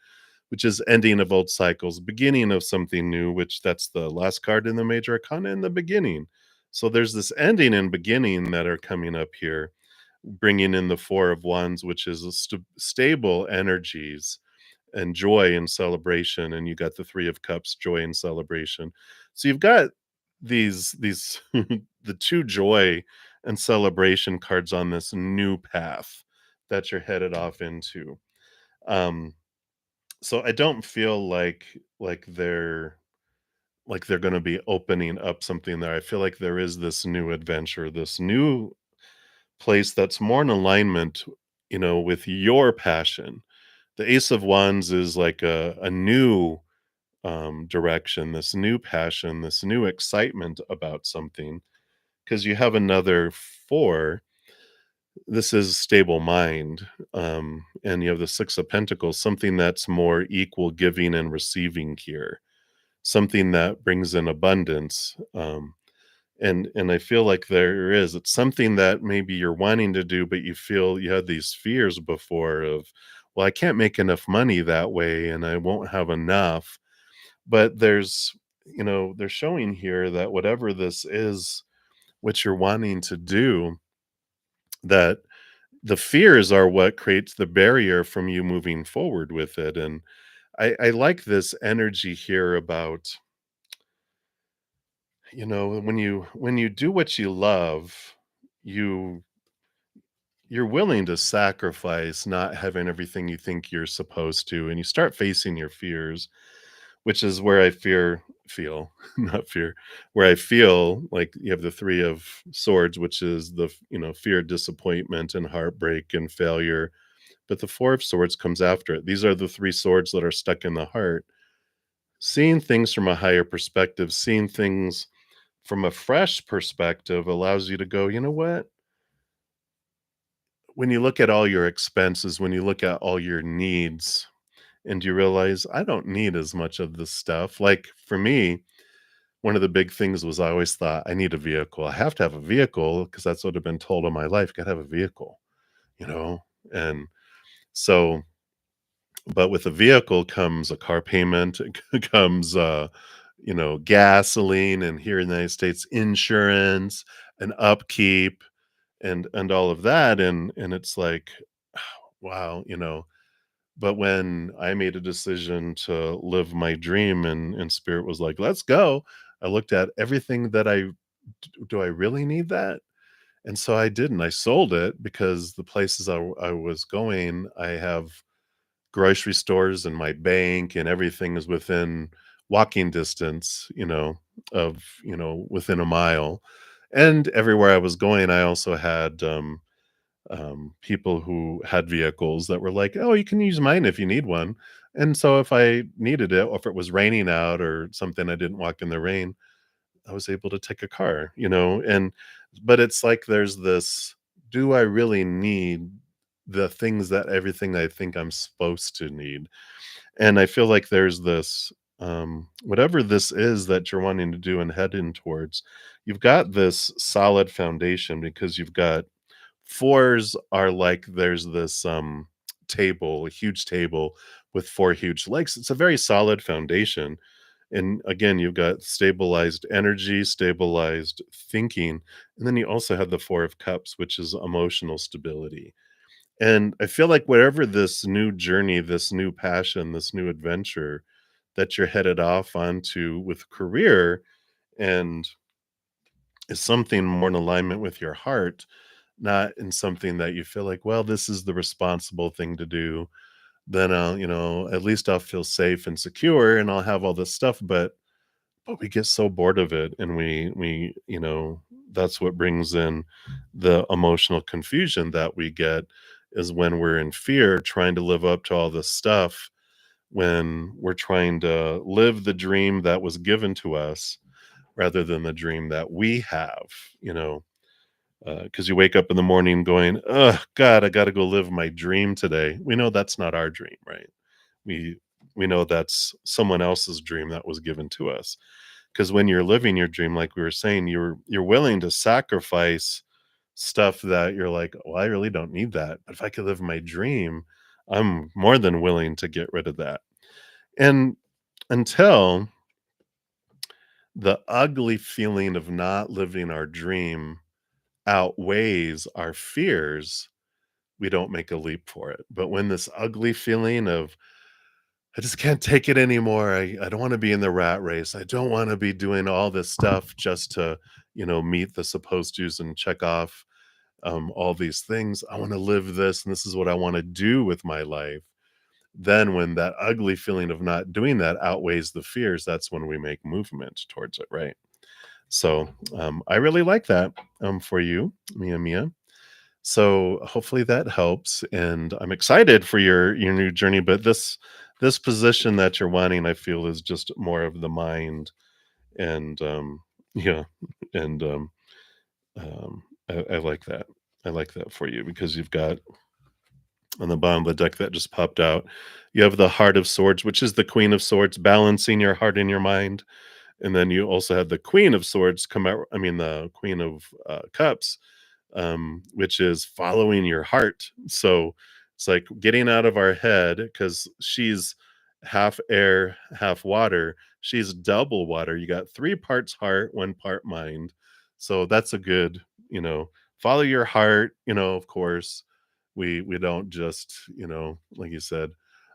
which is ending of old cycles, beginning of something new, which that's the last card in the major arcana in the beginning. So there's this ending and beginning that are coming up here, bringing in the Four of Wands, which is a stable energies and joy and celebration, and you got the Three of Cups, joy and celebration. So you've got these the two joy and celebration cards on this new path that you're headed off into. Um, so I don't feel like they're gonna be opening up something there. I feel like there is this new adventure, this new place that's more in alignment, with your passion. The Ace of Wands is like a new direction, this new passion, this new excitement about something. Because you have another four, this is stable mind. And you have the Six of Pentacles, something that's more equal giving and receiving here, something that brings in abundance. And I feel like it's something that maybe you're wanting to do, but you feel you had these fears before of, well, I can't make enough money that way and I won't have enough. But they're showing here that whatever this is, what you're wanting to do, that the fears are what creates the barrier from you moving forward with it. And I like this energy here about, when you do what you love, you you're willing to sacrifice not having everything you think you're supposed to, and you start facing your fears, which is where I feel not fear, where I feel like you have the Three of Swords, which is fear, disappointment, and heartbreak and failure. But the Four of Swords comes after it. These are the three swords that are stuck in the heart. Seeing things from a higher perspective, seeing things from a fresh perspective allows you to go, you know what? When you look at all your expenses, when you look at all your needs, and you realize I don't need as much of this stuff. Like for me, one of the big things was I always thought I need a vehicle. I have to have a vehicle because that's what I've been told all my life. Got to have a vehicle, you know? And so, but with a vehicle comes a car payment, it comes, gasoline, and here in the United States, insurance and upkeep and all of that. And it's like, wow, but when I made a decision to live my dream and spirit was like, let's go, I looked at everything that do I really need that? And so I didn't. I sold it because the places I was going, I have grocery stores and my bank and everything is within walking distance, within a mile. And everywhere I was going, I also had people who had vehicles that were like, "Oh, you can use mine if you need one." And so if I needed it, or if it was raining out or something, I didn't walk in the rain, I was able to take a car, and but it's like there's this, do I really need the things that everything I think I'm supposed to need? And I feel like there's this, whatever this is that you're wanting to do and heading towards, you've got this solid foundation because you've got fours are like there's this table, a huge table with four huge legs. It's a very solid foundation. And again, you've got stabilized energy, stabilized thinking, and then you also have the Four of Cups, which is emotional stability. And I feel like whatever this new journey, this new passion, this new adventure that you're headed off onto with career and is something more in alignment with your heart, not in something that you feel like, well, this is the responsible thing to do. Then at least I'll feel safe and secure and I'll have all this stuff. But we get so bored of it, and that's what brings in the emotional confusion that we get, is when we're in fear trying to live up to all this stuff, when we're trying to live the dream that was given to us rather than the dream that we have, you know because you wake up in the morning going, "Oh God, I got to go live my dream today." We know that's not our dream, right? We we know that's someone else's dream that was given to us. Because when you're living your dream, like we were saying, you're willing to sacrifice stuff that you're like, "Well, I really don't need that. But if I could live my dream, I'm more than willing to get rid of that." And until the ugly feeling of not living our dream outweighs our fears, we don't make a leap for it. But when this ugly feeling of, I just can't take it anymore. I don't want to be in the rat race. I don't want to be doing all this stuff just to, meet the supposed to's and check off all these things. I want to live this, and this is what I want to do with my life. Then, when that ugly feeling of not doing that outweighs the fears, that's when we make movement towards it, right? So, I really like that for you, Mia Mia. So hopefully that helps, and I'm excited for your new journey, but this position that you're wanting, I feel, is just more of the mind and, yeah, and, I like that. I like that for you because you've got on the bottom of the deck that just popped out, you have the Heart of Swords, which is the Queen of Swords, balancing your heart and your mind, and then you also had the Queen of Swords come out, I mean, the Queen of, Cups, which is following your heart. So it's like getting out of our head because she's half air, half water. She's double water. You got three parts heart, one part mind. So that's a good, follow your heart. Of course, we don't just, like you said,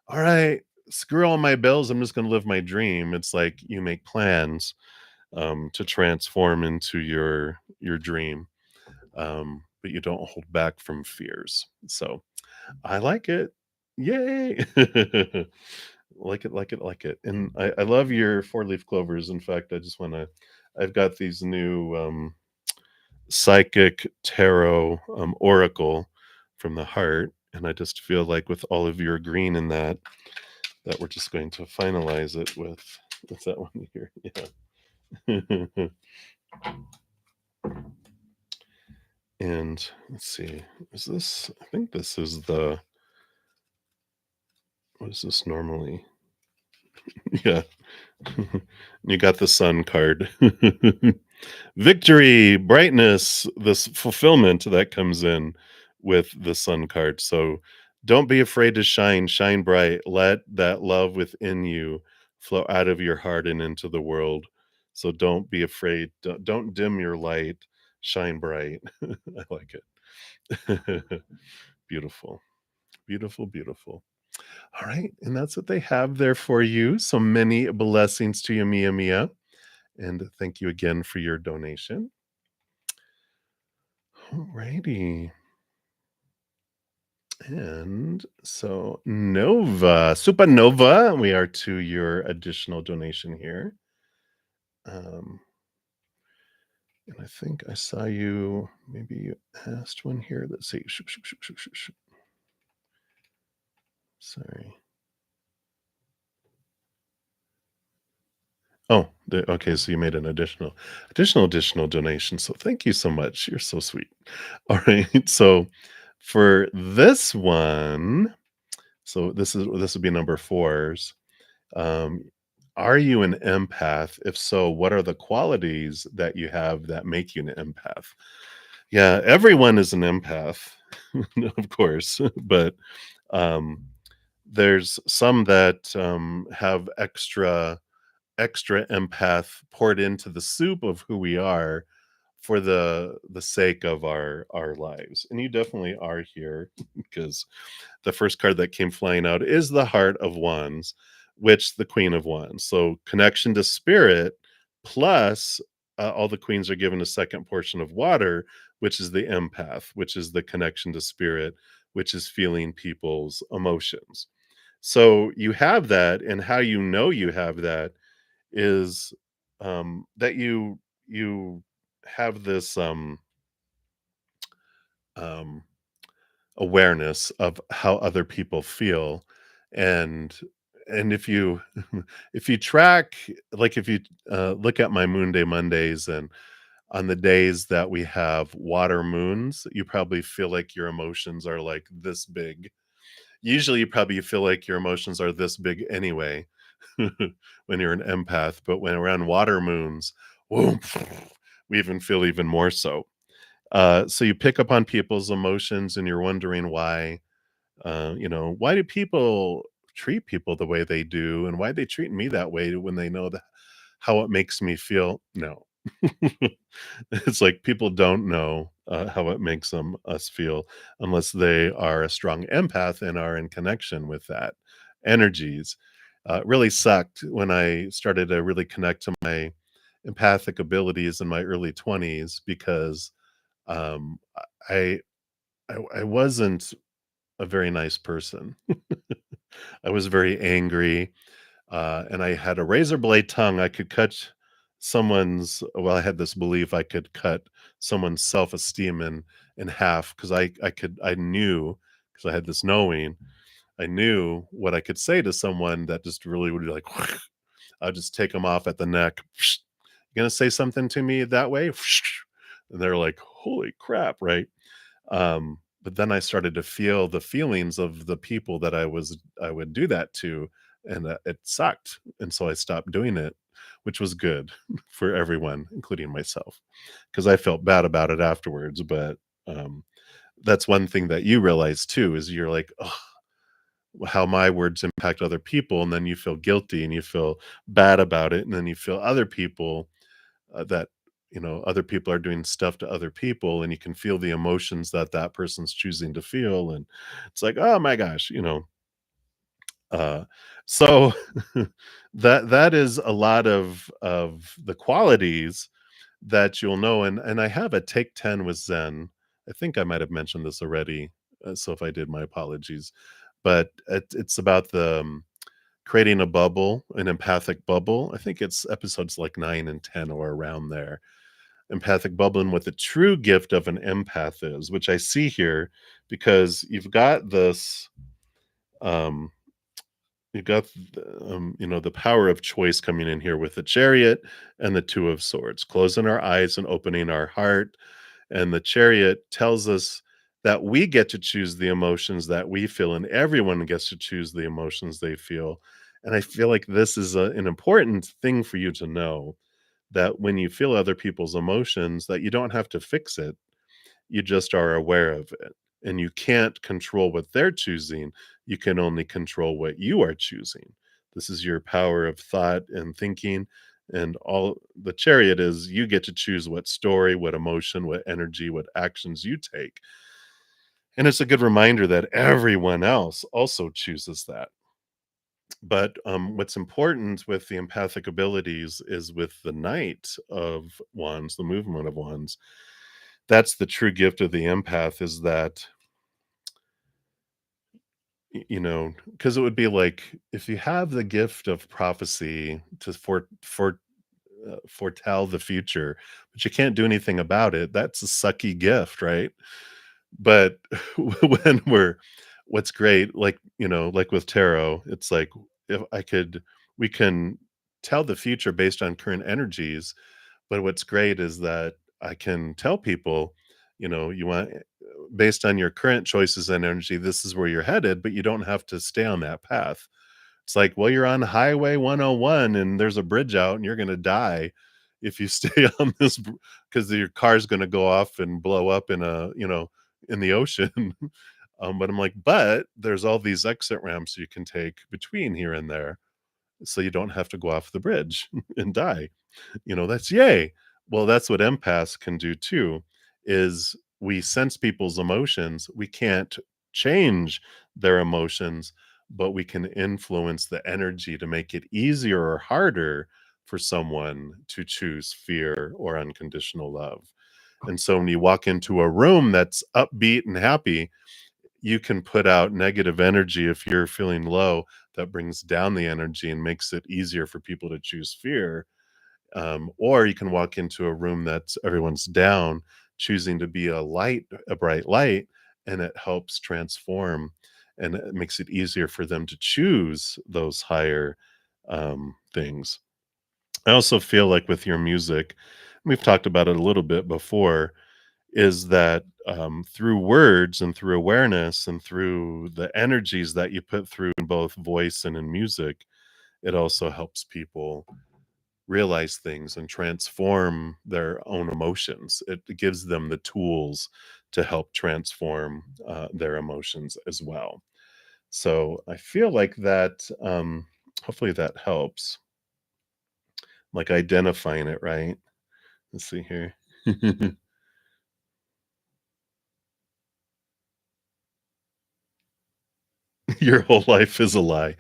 all right, screw all my bills. I'm just going to live my dream. It's like you make plans to transform into your dream, but you don't hold back from fears. So I like it. Yay. Like it, like it, like it. And I love your four-leaf clovers. In fact, I've got these new psychic tarot oracle from the heart. And I just feel like with all of your green in that we're just going to finalize it with that one here. Yeah. And let's see, I think this is what is this normally? Yeah. You got the sun card. Victory, brightness, this fulfillment that comes in with the sun card. So don't be afraid to shine, shine bright. Let that love within you flow out of your heart and into the world. So don't be afraid. Don't dim your light. Shine bright. I like it. Beautiful. Beautiful, beautiful. All right, and that's what they have there for you. So many blessings to you, Mia Mia, and thank you again for your donation. All righty. And so Nova, Supernova, we are to your additional donation here. Um, and I think I saw you, maybe you asked one here. Let's see. Sorry. Oh, okay. So you made an additional donation. So thank you so much. You're so sweet. All right. So for this one, so this would be number fours. Um, are you an empath? If so, what are the qualities that you have that make you an empath? Yeah, everyone is an empath, of course, but um, there's some that have extra empath poured into the soup of who we are for the sake of our lives. And you definitely are here because the first card that came flying out is the Heart of Wands, which the Queen of Wands. So connection to spirit plus all the queens are given a second portion of water, which is the empath, which is the connection to spirit, which is feeling people's emotions. So you have that, and how you know you have that is that you have this um, awareness of how other people feel, and if you if you track, like if you look at my moon day Mondays, and on the days that we have water moons, you probably feel like your emotions are like this big. Usually you probably feel like your emotions are this big anyway when you're an empath, but when around water moons, whoa, we even feel even more so. So you pick up on people's emotions and you're wondering why, why do people treat people the way they do, and why they treat me that way when they know that how it makes me feel. No. It's like people don't know how it makes us feel unless they are a strong empath and are in connection with that energies. It really sucked when I started to really connect to my empathic abilities in my early 20s because um, I, I wasn't a very nice person. I was very angry, and I had a razor blade tongue. I could cut I had this belief I could cut someone's self-esteem in half because I knew because I had this knowing. I knew what I could say to someone that just really would be like, I'll just take them off at the neck. You gonna say something to me that way? And they're like, holy crap, right? But then I started to feel the feelings of the people that I would do that to, and it sucked. And so I stopped doing it, which was good for everyone, including myself, because I felt bad about it afterwards. But um, that's one thing that you realize too is you're like, oh, how my words impact other people, and then you feel guilty and you feel bad about it, and then you feel other people that other people are doing stuff to other people, and you can feel the emotions that that person's choosing to feel, and it's like, oh my gosh, uh so that is a lot of the qualities that you'll know. And I have a take 10 with Zen. I think I might have mentioned this already, so if I did, my apologies. But it's about the creating a bubble, an empathic bubble. I think it's episodes like 9 and 10 or around there. Empathic bubble, and what the true gift of an empath is, which I see here because um, you've got the power of choice coming in here with the chariot and the two of swords, closing our eyes and opening our heart. And the chariot tells us that we get to choose the emotions that we feel, and everyone gets to choose the emotions they feel. And I feel like this is an important thing for you to know, that when you feel other people's emotions, that you don't have to fix it, you just are aware of it. And you can't control what they're choosing, you can only control what you are choosing. This is your power of thought and thinking. And all the chariot is, you get to choose what story, what emotion, what energy, what actions you take. And it's a good reminder that everyone else also chooses that. But what's important with the empathic abilities is with the Knight of Wands, the movement of Wands. That's the true gift of the empath, is that, because it would be like if you have the gift of prophecy to foretell the future, but you can't do anything about it. That's a sucky gift, right? But when what's great, like, like with tarot, it's like, if I could, we can tell the future based on current energies. But what's great is that I can tell people, you want, based on your current choices and energy, this is where you're headed, but you don't have to stay on that path. It's like, well, you're on Highway 101 and there's a bridge out and you're going to die if you stay on this, because your car's going to go off and blow up in the ocean. But I'm like, but there's all these exit ramps you can take between here and there, so you don't have to go off the bridge and die. That's yay. Well, that's what empaths can do too, is we sense people's emotions. We can't change their emotions, but we can influence the energy to make it easier or harder for someone to choose fear or unconditional love. And so when you walk into a room that's upbeat and happy, you can put out negative energy if you're feeling low, that brings down the energy and makes it easier for people to choose fear. Or you can walk into a room that's everyone's down, choosing to be a bright light, and it helps transform, and it makes it easier for them to choose those higher things. I also feel like with your music, we've talked about it a little bit before, is that through words and through awareness and through the energies that you put through in both voice and in music, it also helps people realize things and transform their own emotions. It gives them the tools to help transform their emotions as well. So I feel like that, hopefully that helps, like identifying it, right? Let's see here. Your whole life is a lie.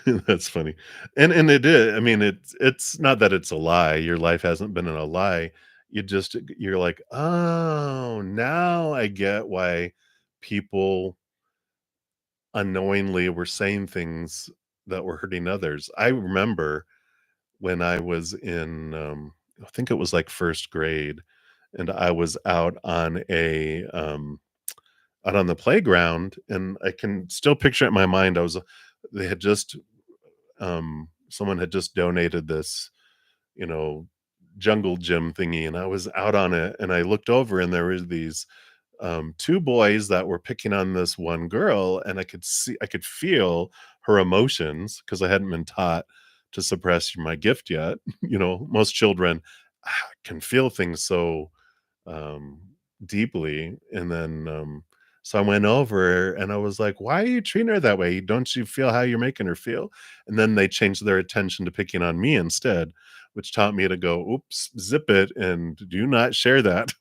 That's funny. And it is. I mean, it's not that it's a lie. Your life hasn't been in a lie. You're like, "Oh, now I get why people unknowingly were saying things that were hurting others." I remember when I was in, I think it was like 1st grade, and I was out on the playground, and I can still picture it in my mind. They had just someone had just donated this, you know, jungle gym thingy, and I was out on it, and I looked over, and there was these two boys that were picking on this one girl, and I could feel her emotions because I hadn't been taught to suppress my gift yet. Most children can feel things so um, deeply. And then, so I went over and I was like, "Why are you treating her that way? Don't you feel how you're making her feel?" And then they changed their attention to picking on me instead, which taught me to go, "Oops, zip it, and do not share that."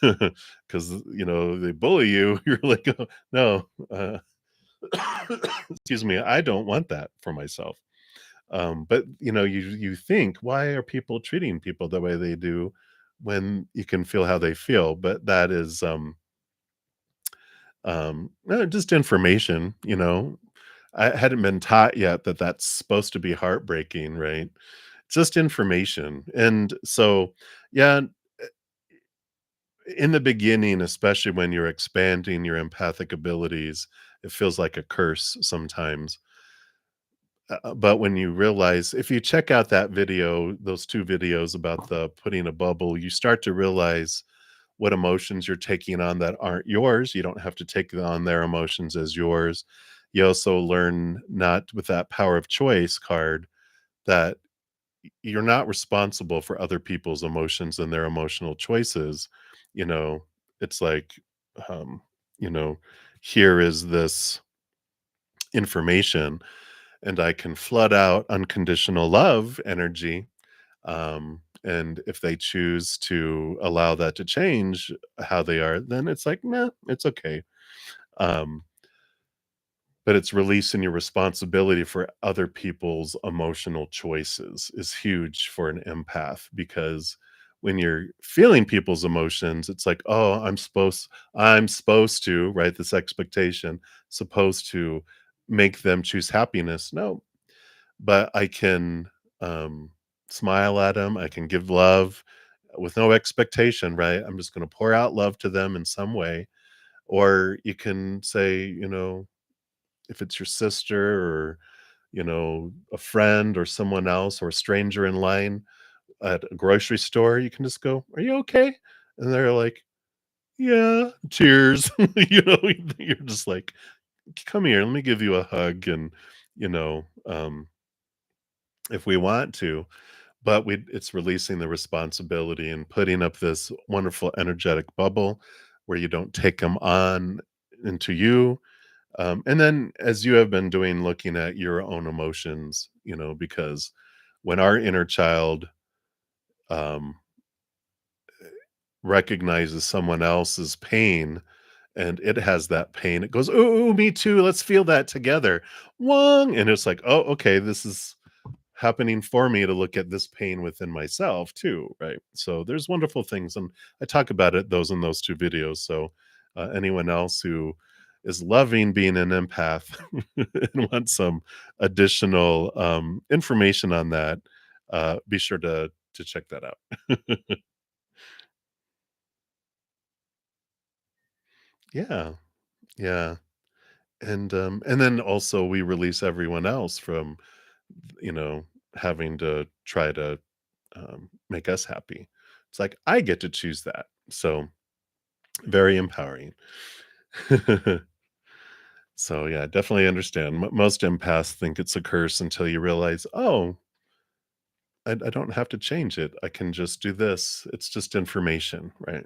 Because they bully you. You're like, "Oh, no, excuse me, I don't want that for myself." But you think, why are people treating people the way they do when you can feel how they feel? But that is just information. I hadn't been taught yet that that's supposed to be heartbreaking, right? Just information. And so, yeah, in the beginning, especially when you're expanding your empathic abilities, it feels like a curse sometimes. But when you realize, if you check out that video, those 2 videos about the putting a bubble, you start to realize what emotions you're taking on that aren't yours. You don't have to take on their emotions as yours. You also learn, not with that power of choice card, that you're not responsible for other people's emotions and their emotional choices. You know, it's like, um, you know, here is this information, and I can flood out unconditional love energy. And if they choose to allow that to change how they are, then it's like, nah, it's okay. Um, but it's releasing your responsibility for other people's emotional choices is huge for an empath, because when you're feeling people's emotions, it's like, oh, I'm supposed to, right? This expectation, supposed to make them choose happiness. No, but I can, um, smile at them. I can give love with no expectation, right? I'm just gonna pour out love to them in some way. Or you can say, if it's your sister, or, a friend or someone else, or a stranger in line at a grocery store, you can just go, "Are you okay?" And they're like, "Yeah, cheers." You're just like, "Come here, let me give you a hug." And, you know, um, if we want to, but it's releasing the responsibility and putting up this wonderful energetic bubble where you don't take them on into you. And then, as you have been doing, looking at your own emotions, because when our inner child um, recognizes someone else's pain, and it has that pain, it goes, "Ooh, me too. Let's feel that together." Wong. And it's like, "Oh, okay, this is happening for me to look at this pain within myself too," right? So there's wonderful things, and I talk about those 2 videos. So anyone else who is loving being an empath and wants some additional information on that, be sure to check that out. Yeah, yeah. And then also we release everyone else from, you know having to try to make us happy. It's like, I get to choose that. So very empowering. So yeah, definitely understand. Most empaths think it's a curse until you realize, oh, I don't have to change it. I can just do this. It's just information, right?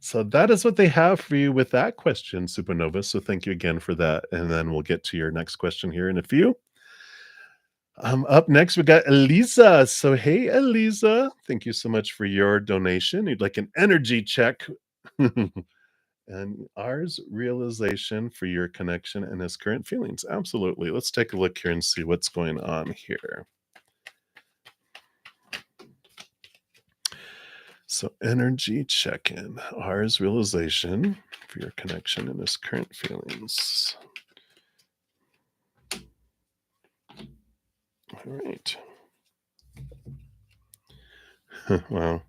So that is what they have for you with that question, Supernova. So thank you again for that. And then we'll get to your next question here in a few. Up next, we got Eliza. So, hey, Eliza, thank you so much for your donation. You'd like an energy check. And ours, realization for your connection and his current feelings. Absolutely. Let's take a look here and see what's going on here. So, energy check in. Ours, realization for your connection and his current feelings. All right. Wow.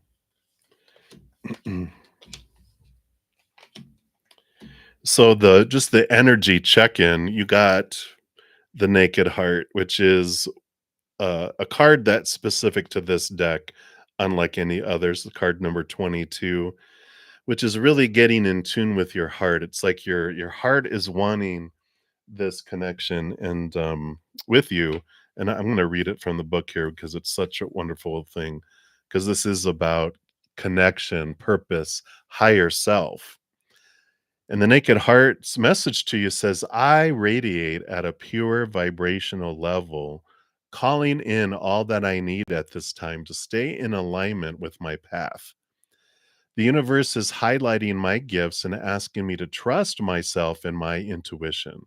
So the just the energy check-in, you got the Naked Heart, which is a card that's specific to this deck, unlike any others. The card number 22, which is really getting in tune with your heart. It's like your heart is wanting this connection and with you. And I'm going to read it from the book here because it's such a wonderful thing. Because this is about connection, purpose, higher self. And the Naked Heart's message to you says, I radiate at a pure vibrational level, calling in all that I need at this time to stay in alignment with my path. The universe is highlighting my gifts and asking me to trust myself and my intuition.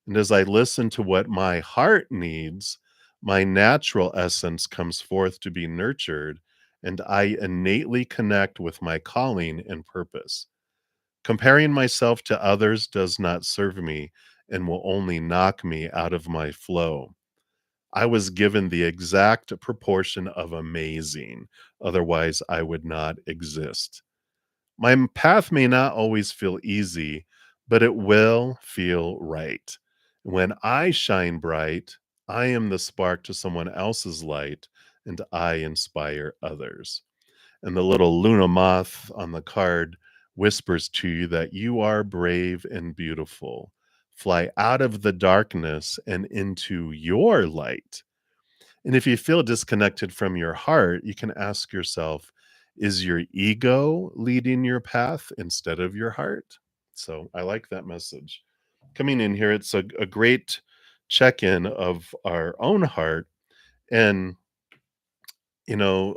And as I listen to what my heart needs, my natural essence comes forth to be nurtured, and I innately connect with my calling and purpose. Comparing myself to others does not serve me and will only knock me out of my flow. I was given the exact proportion of amazing, otherwise, I would not exist. My path may not always feel easy, but it will feel right. When I shine bright, I am the spark to someone else's light, and I inspire others. And the little Luna moth on the card whispers to you that you are brave and beautiful. Fly out of the darkness and into your light. And if you feel disconnected from your heart, you can ask yourself, is your ego leading your path instead of your heart? So I like that message. Coming in here, it's a great check in of our own heart and,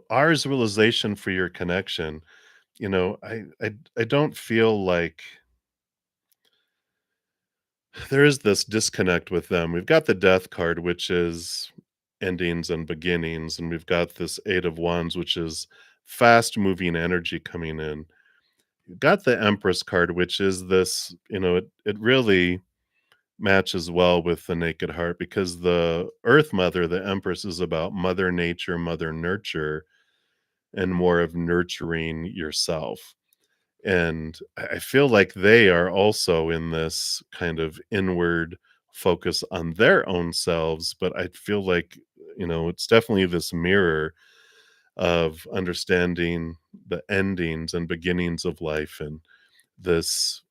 ours realization for your connection. I don't feel like there is this disconnect with them. We've got the death card, which is endings and beginnings, and we've got this 8 of wands, which is fast moving energy coming in. You've got the Empress card, which is this, it really matches well with the Naked Heart because the Earth Mother, the Empress, is about Mother Nature, Mother Nurture, and more of nurturing yourself. And I feel like they are also in this kind of inward focus on their own selves, but I feel like, it's definitely this mirror of understanding the endings and beginnings of life and this,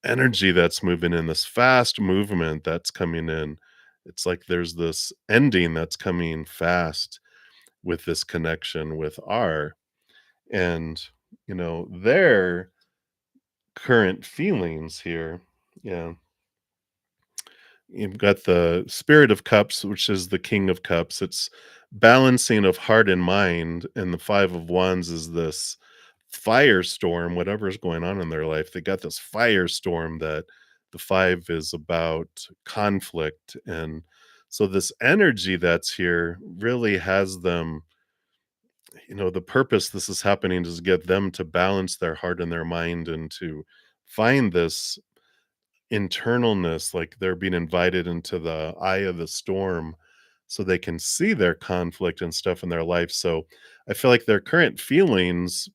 energy that's moving in, this fast movement that's coming in. It's like there's this ending that's coming fast with this connection with R. And, their current feelings here. Yeah. You've got the Spirit of Cups, which is the King of Cups. It's balancing of heart and mind. And the Five of Wands is this firestorm, whatever's going on in their life. They got this firestorm that the five is about conflict. And so this energy that's here really has them, the purpose this is happening is to get them to balance their heart and their mind and to find this internalness, like they're being invited into the eye of the storm so they can see their conflict and stuff in their life. So I feel like their current feelings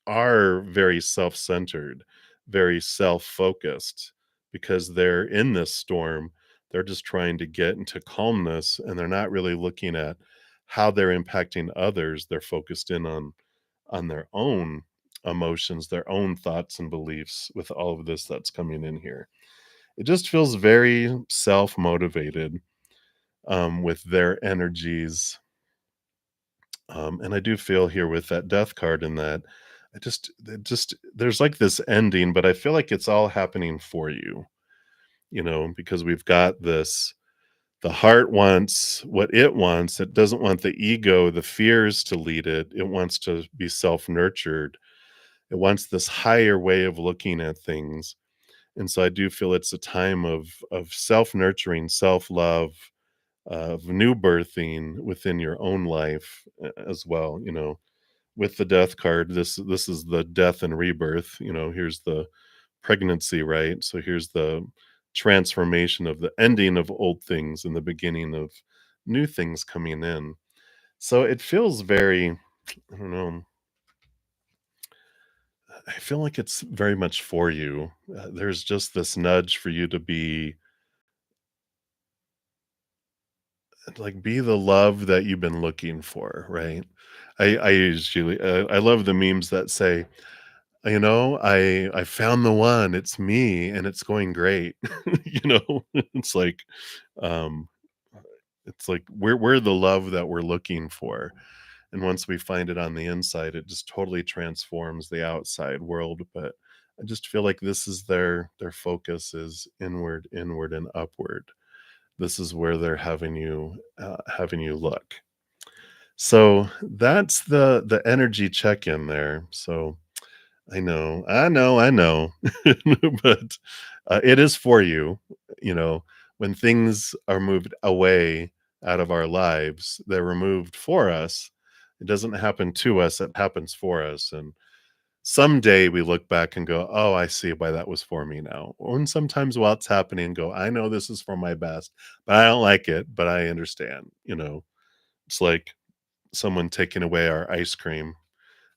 are very self-centered, very self-focused because they're in this storm. They're just trying to get into calmness and they're not really looking at how they're impacting others. They're focused in on their own emotions, their own thoughts and beliefs with all of this that's coming in here. It just feels very self-motivated, with their energies, and I do feel here with that death card and that it just there's like this ending, but I feel like it's all happening for you, because we've got this the heart wants what it wants. It doesn't want the ego, the fears to lead it. It wants to be self-nurtured. It wants this higher way of looking at things. And so I do feel it's a time of self-nurturing, self-love, of new birthing within your own life as well. With the death card, this is the death and rebirth. Here's the pregnancy, right? So here's the transformation of the ending of old things and the beginning of new things coming in. So it feels very, I don't know, I feel like it's very much for you. There's just this nudge for you to be like, be the love that you've been looking for, right? I usually I love the memes that say, you know, I found the one, it's me, and it's going great." You know? It's like, um, it's like we're the love that we're looking for, and once we find it on the inside, it just totally transforms the outside world, but I just feel like this is their focus is inward, inward, and upward. This is where they're having you look. So that's the energy check in there. So I know, but it is for you. You know, when things are moved away out of our lives, they're removed for us. It doesn't happen to us; it happens for us. And someday we look back and go, "Oh, I see why that was for me now." And sometimes while it's happening, go, "I know this is for my best, but I don't like it, but I understand." You know, it's like someone taking away our ice cream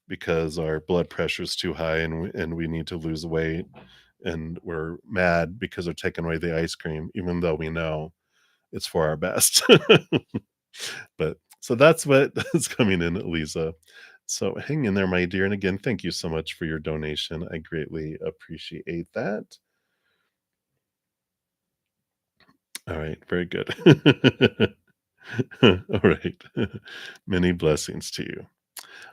because our blood pressure is too high and we need to lose weight, and we're mad because they're taking away the ice cream, even though we know it's for our best. But so that's what is coming in, Lisa. So hang in there, my dear. And again, thank you so much for your donation. I greatly appreciate that. All right, very good. All right. Many blessings to you.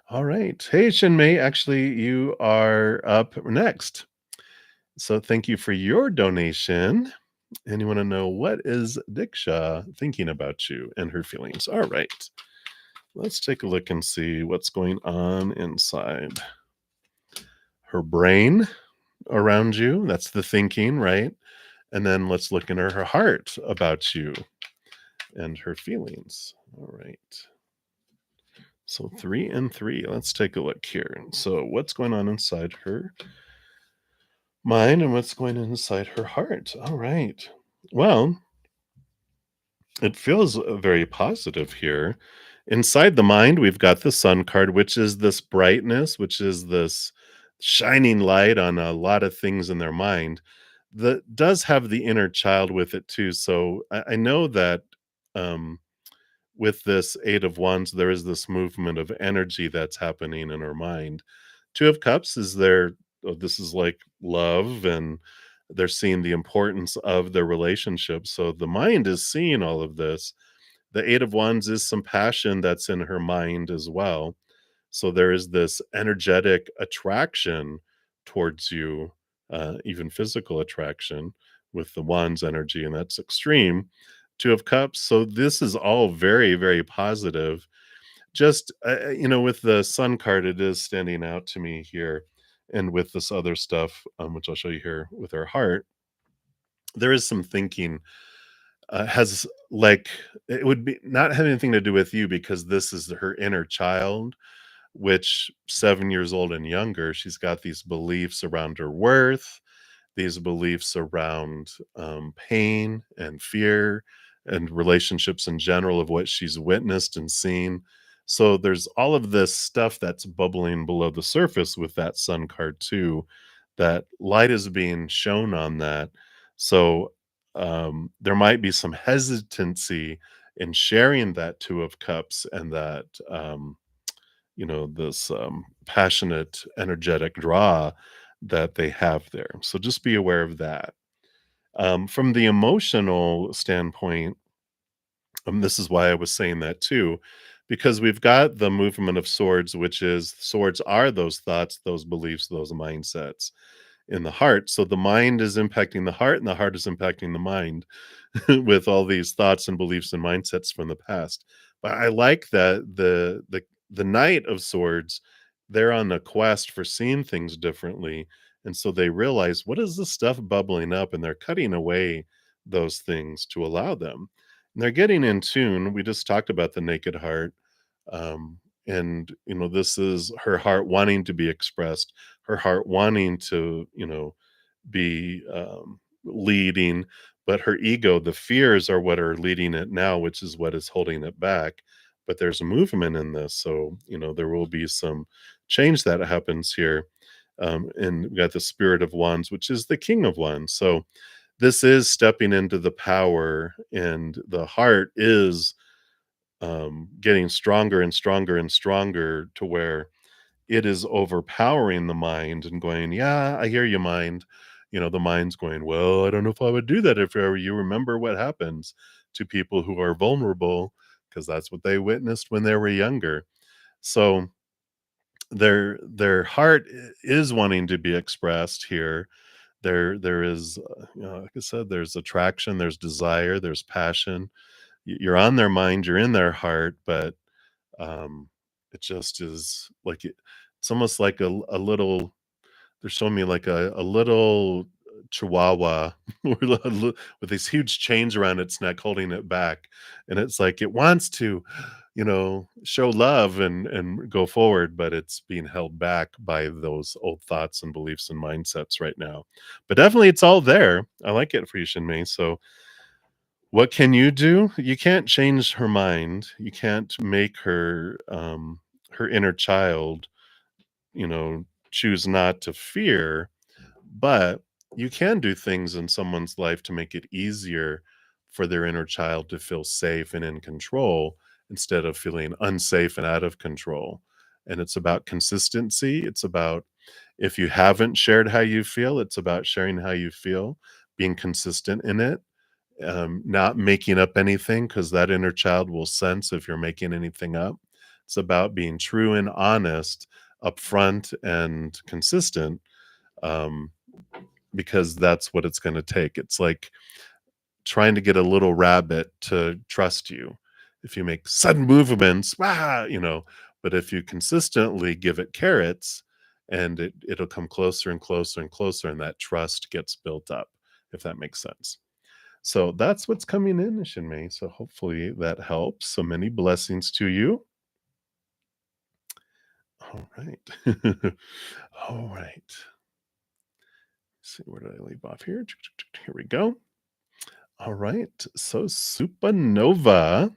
All right. Hey, Shinmei, actually, you are up next. So thank you for your donation. And you want to know what is Diksha thinking about you and her feelings? All right. Let's take a look and see what's going on inside her brain around you. That's the thinking, right? And then let's look into her heart about you and her feelings. All right. So 3 and 3. Let's take a look here. So what's going on inside her mind and what's going on inside her heart? All right. Well, it feels very positive here. Inside the mind, we've got the sun card, which is this brightness, which is this shining light on a lot of things in their mind. That does have the inner child with it too. So I know that um, with this Eight of Wands, there is this movement of energy that's happening in her mind. Two of Cups is there. Oh, this is like love, and they're seeing the importance of their relationship. So the mind is seeing all of this. The Eight of Wands is some passion that's in her mind as well. So there is this energetic attraction towards you, even physical attraction with the Wands energy, and that's extreme. Two of Cups. So this is all very, very positive. Just, with the Sun card, it is standing out to me here. And with this other stuff, which I'll show you here with her heart, there is some thinking has like it would be not have anything to do with you because this is her inner child, which 7 years old and younger, she's got these beliefs around her worth, these beliefs around pain and fear and relationships in general of what she's witnessed and seen. So there's all of this stuff that's bubbling below the surface with that sun card too. That light is being shown on that. So there might be some hesitancy in sharing that Two of Cups and that this passionate, energetic draw that they have there. So just be aware of that. From the emotional standpoint, this is why I was saying that too, because we've got the movement of swords, which is swords are those thoughts, those beliefs, those mindsets in the heart. So the mind is impacting the heart, and the heart is impacting the mind with all these thoughts and beliefs and mindsets from the past. But I like that the Knight of Swords, they're on a quest for seeing things differently. And so they realize what is this stuff bubbling up, and they're cutting away those things to allow them. And they're getting in tune. We just talked about the naked heart. And this is her heart wanting to be expressed, her heart wanting to, be leading, but her ego, the fears are what are leading it now, which is what is holding it back. But there's a movement in this. So, there will be some change that happens here. And we got the Spirit of Wands, which is the King of Wands. So this is stepping into the power, and the heart is getting stronger and stronger and stronger to where it is overpowering the mind and going, "Yeah, I hear you, mind." The mind's going, "Well, I don't know if I would do that if I were you." Remember what happens to people who are vulnerable, because that's what they witnessed when they were younger. So their heart is wanting to be expressed here. There is, like I said, there's attraction, there's desire, there's passion. You're on their mind, you're in their heart, but um, it just is like it's almost like a little. They're showing me like a little chihuahua with with these huge chains around its neck holding it back, and it's like it wants to, show love and go forward, but it's being held back by those old thoughts and beliefs and mindsets right now. But definitely, it's all there. I like it for you, Shinmei. So what can you do? You can't change her mind. You can't make her inner child, choose not to fear, but you can do things in someone's life to make it easier for their inner child to feel safe and in control instead of feeling unsafe and out of control. And it's about consistency. It's about, if you haven't shared how you feel, it's about sharing how you feel, being consistent in it, not making up anything, because that inner child will sense if you're making anything up. It's about being true and honest, upfront and consistent, um, because that's what it's going to take. It's like trying to get a little rabbit to trust you. If you make sudden movements, but if you consistently give it carrots, and it'll come closer and closer and closer, and that trust gets built up, if that makes sense. So that's what's coming in, Shinmei. So hopefully that helps. So many blessings to you. All right. All right. See, where did I leave off here? Here we go. All right. So Supernova.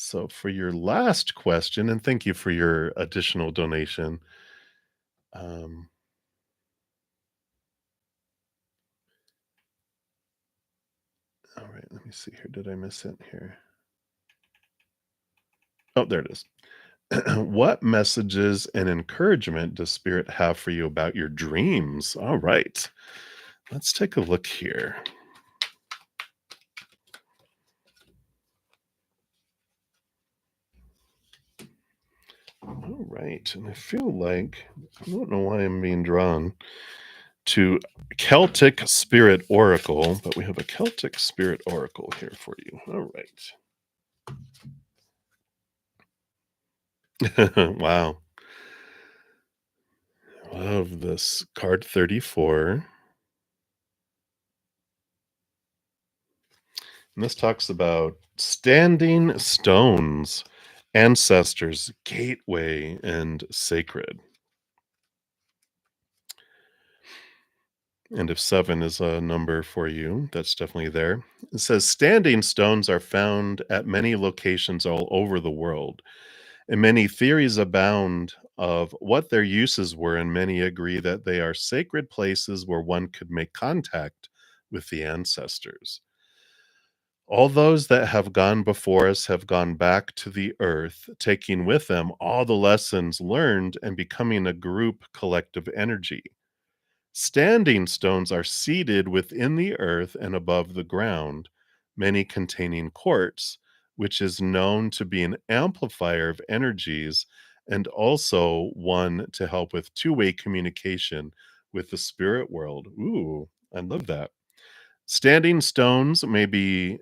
So for your last question, and thank you for your additional donation. Um, all right, let me see here. Did I miss it here? Oh, there it is. What messages and encouragement does Spirit have for you about your dreams? All right. Let's take a look here. All right. And I feel like, I don't know why I'm being drawn to Celtic Spirit Oracle, but we have a Celtic Spirit Oracle here for you. All right. Wow. Love this card 34. And this talks about standing stones, ancestors, gateway, and sacred. And if 7 is a number for you, that's definitely there. It says standing stones are found at many locations all over the world, and many theories abound of what their uses were, and many agree that they are sacred places where one could make contact with the ancestors. All those that have gone before us have gone back to the earth, taking with them all the lessons learned and becoming a group collective energy. Standing stones are seated within the earth and above the ground, many containing quartz, which is known to be an amplifier of energies and also one to help with two-way communication with the spirit world. Ooh, I love that. Standing stones may be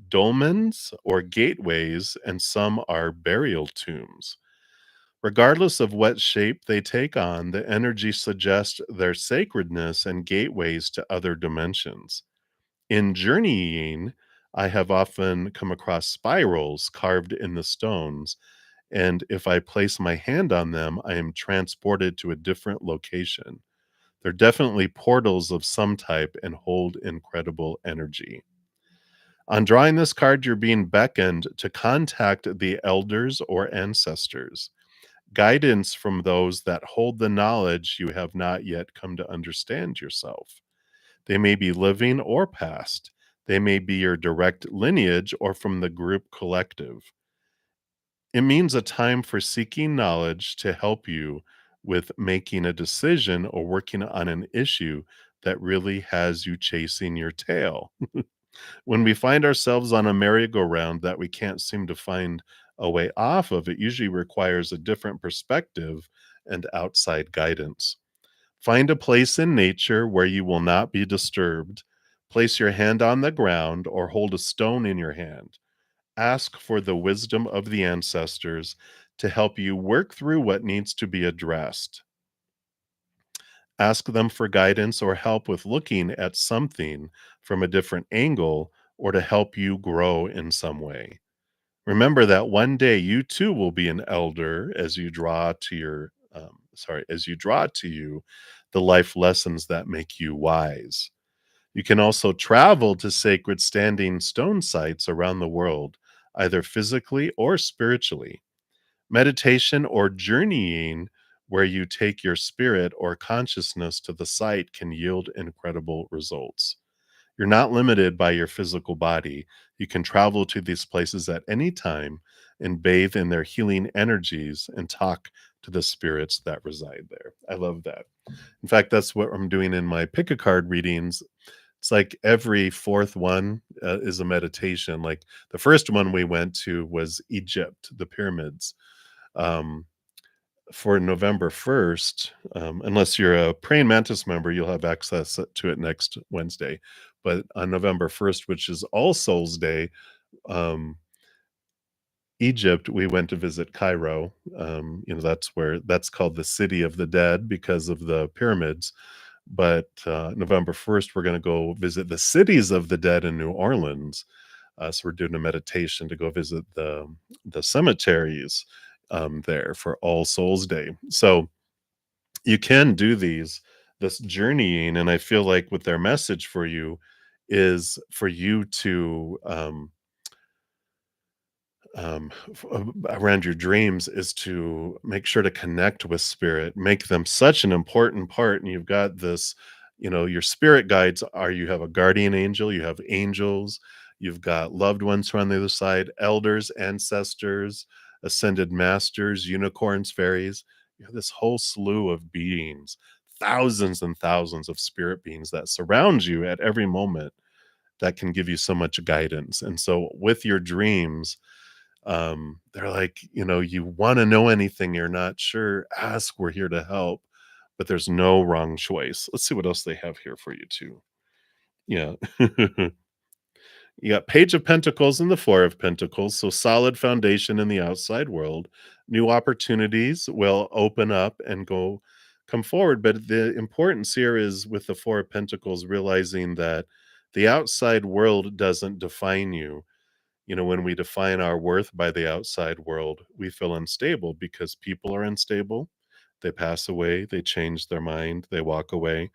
dolmens or gateways, and some are burial tombs. Regardless of what shape they take on, the energy suggests their sacredness and gateways to other dimensions. In journeying, I have often come across spirals carved in the stones, and if I place my hand on them, I am transported to a different location. They're definitely portals of some type and hold incredible energy. On drawing this card, you're being beckoned to contact the elders or ancestors. guidance from those that hold the knowledge you have not yet come to understand yourself. They may be living or past. They may be your direct lineage or from the group collective. It means a time for seeking knowledge to help you with making a decision or working on an issue that really has you chasing your tail. When we find ourselves on a merry-go-round that we can't seem to find a way off of, it usually requires a different perspective and outside guidance. Find a place in nature where you will not be disturbed. Place your hand on the ground or hold a stone in your hand. Ask for the wisdom of the ancestors to help you work through what needs to be addressed. Ask them for guidance or help with looking at something from a different angle or to help you grow in some way. Remember that one day you too will be an elder as you draw to as you draw to you the life lessons that make you wise. You can also travel to sacred standing stone sites around the world, either physically or spiritually. Meditation or journeying where you take your spirit or consciousness to the site can yield incredible results. You're not limited by your physical body. You can travel to these places at any time and bathe in their healing energies and talk to the spirits that reside there. I love that. In fact, that's what I'm doing in my pick a card readings. It's like every fourth one is a meditation. Like the first one we went to was Egypt, the pyramids. Um, for November 1st, unless you're a praying mantis member, you'll have access to it next Wednesday. But on November 1st, which is All Souls Day, um, Egypt, we went to visit Cairo. That's called the City of the Dead because of the pyramids. But November 1st, we're going to go visit the cities of the dead in New Orleans. So we're doing a meditation to go visit the cemeteries there for All Souls Day. So you can do this journeying, and I feel like what their message for you is for you to around your dreams is to make sure to connect with spirit, make them such an important part. And you've got this, your spirit guides are you have a guardian angel, you have angels, you've got loved ones who are on the other side, elders, ancestors, ascended masters, unicorns, fairies. You have this whole slew of beings, thousands and thousands of spirit beings that surround you at every moment that can give you so much guidance. And so with your dreams, they're like, you want to know anything you're not sure, ask, we're here to help, but there's no wrong choice. Let's see what else they have here for you too. Yeah. You got Page of Pentacles and the Four of Pentacles, so solid foundation in the outside world. New opportunities will open up and come forward, but the importance here is with the Four of Pentacles realizing that the outside world doesn't define you. When we define our worth by the outside world, we feel unstable because people are unstable. They pass away, they change their mind, they walk away.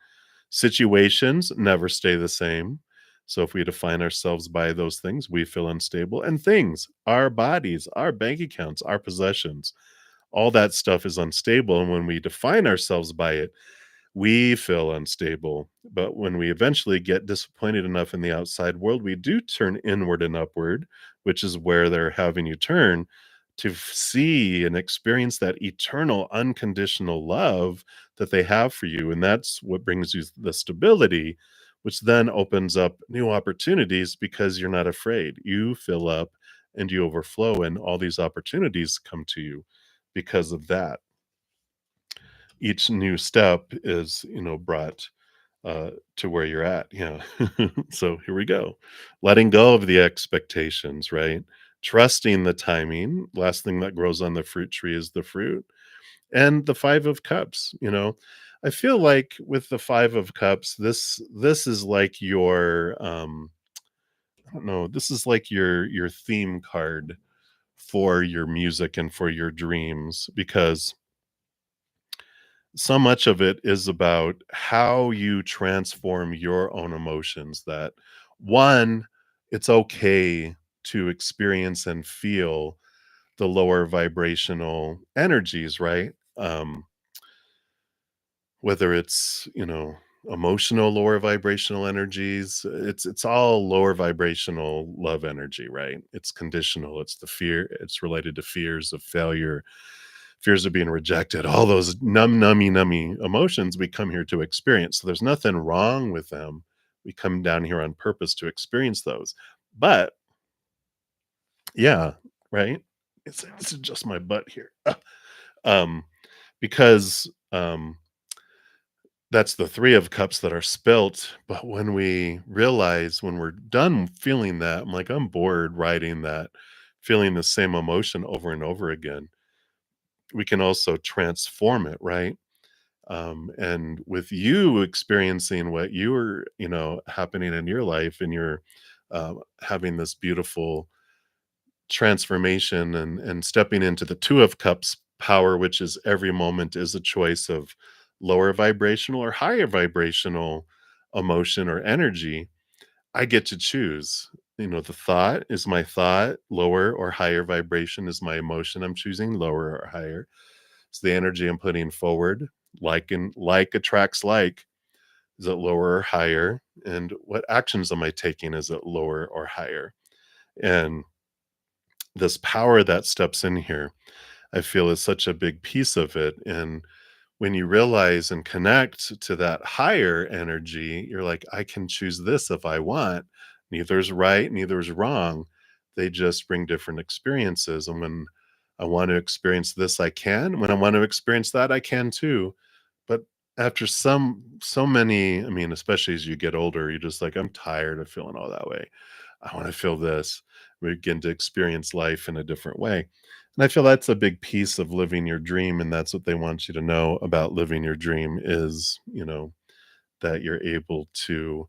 Situations never stay the same. So if we define ourselves by those things, we feel unstable. And things, our bodies, our bank accounts, our possessions, all that stuff is unstable. And when we define ourselves by it, we feel unstable. But when we eventually get disappointed enough in the outside world, we do turn inward and upward, which is where they're having you turn to see and experience that eternal, unconditional love that they have for you. And that's what brings you the stability, which then opens up new opportunities because you're not afraid. You fill up and you overflow, and all these opportunities come to you because of that. Each new step is, brought to where you're at. Yeah. So here we go. Letting go of the expectations, right? Trusting the timing. Last thing that grows on the fruit tree is the fruit. And the Five of Cups, I feel like with the Five of Cups, this is like your I don't know, this is like your theme card for your music and for your dreams because so much of it is about how you transform your own emotions. That one, it's okay to experience and feel the lower vibrational energies, right? Whether it's, emotional lower vibrational energies, it's all lower vibrational love energy, right? It's conditional, it's the fear, it's related to fears of failure, fears of being rejected, all those nummy emotions we come here to experience. So there's nothing wrong with them. We come down here on purpose to experience those. But yeah, right? It's just my butt here. Um, because that's the 3 of cups that are spilt, but when we realize when we're done feeling that, I'm like, "I'm bored writing that," feeling the same emotion over and over again, we can also transform it, right? And with you experiencing what you were, happening in your life and you're, having this beautiful transformation and stepping into the 2 of cups power, which is every moment is a choice of lower vibrational or higher vibrational emotion or energy. I get to choose. The thought is my thought, lower or higher vibration is my emotion. I'm choosing lower or higher. It's the energy I'm putting forward. Like attracts like. Is it lower or higher? And what actions am I taking? Is it lower or higher? And this power that steps in here, I feel is such a big piece of it. And when you realize and connect to that higher energy, you're like, I can choose this if I want. Neither's right, neither's wrong. They just bring different experiences. And when I want to experience this, I can. When I want to experience that, I can too. But after so many, I mean, especially as you get older, you're just like, I'm tired of feeling all that way. I want to feel this. We begin to experience life in a different way. And I feel that's a big piece of living your dream. And that's what they want you to know about living your dream is, that you're able to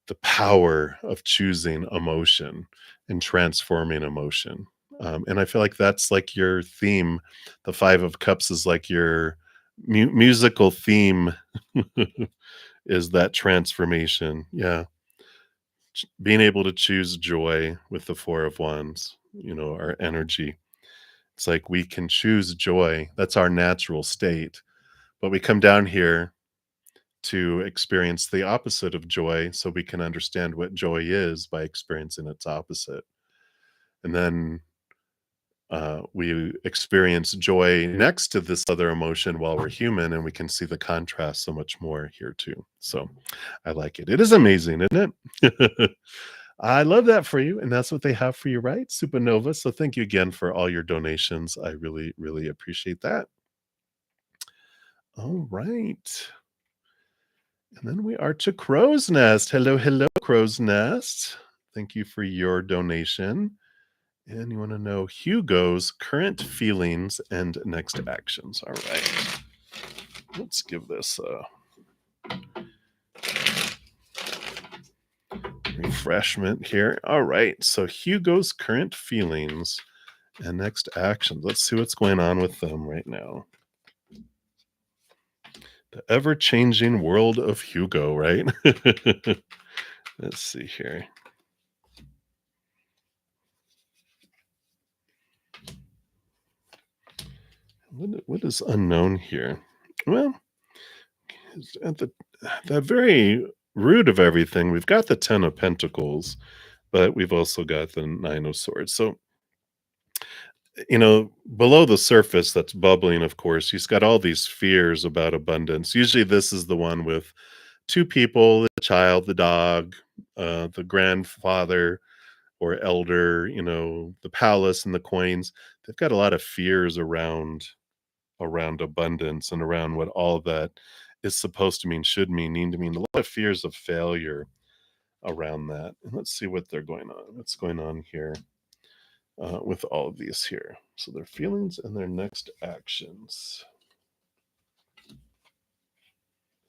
the power of choosing emotion and transforming emotion. And I feel like that's like your theme. The 5 of Cups is like your musical theme is that transformation. Yeah. Being able to choose joy with the 4 of Wands, our energy. It's like we can choose joy. That's our natural state. But we come down here to experience the opposite of joy so we can understand what joy is by experiencing its opposite. And then we experience joy next to this other emotion while we're human, and we can see the contrast so much more here too. So I like it. It is amazing, isn't it? I love that for you. And that's what they have for you, right? Supernova. So thank you again for all your donations. I really, really appreciate that. All right. And then we are to Crow's Nest. Hello, hello, Crow's Nest. Thank you for your donation. And you want to know Hugo's current feelings and next actions. All right. Let's give this a refreshment here. All right. So Hugo's current feelings and next actions. Let's see what's going on with them right now. The ever changing world of Hugo, right? Let's see here. What is unknown here? Well, at the very root of everything, we've got the 10 of Pentacles, but we've also got the 9 of Swords. So, below the surface that's bubbling, of course, he's got all these fears about abundance. Usually, this is the one with 2 people, the child, the dog, the grandfather or elder, the palace and the coins. They've got a lot of fears around abundance and around what all that is supposed to mean, should mean, need to mean. A lot of fears of failure around that. And let's see what's going on here with all of these here. So their feelings and their next actions.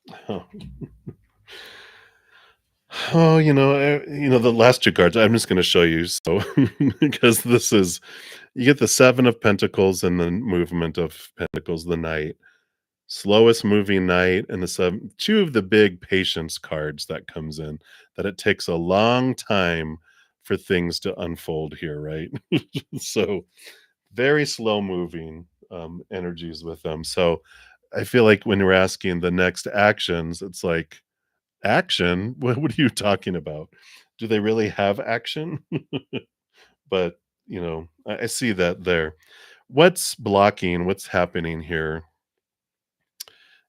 Huh. Oh, the last 2 cards. I'm just going to show you. So because this is you get the 7 of Pentacles and the movement of Pentacles, the Knight. Slowest moving knight and the 2 of the big patience cards that comes in, that it takes a long time for things to unfold here, right? So very slow moving, energies with them. So I feel like when you're asking the next actions, it's like, "Action? What are you talking about? Do they really have action?" But, I see that there. What's blocking, what's happening here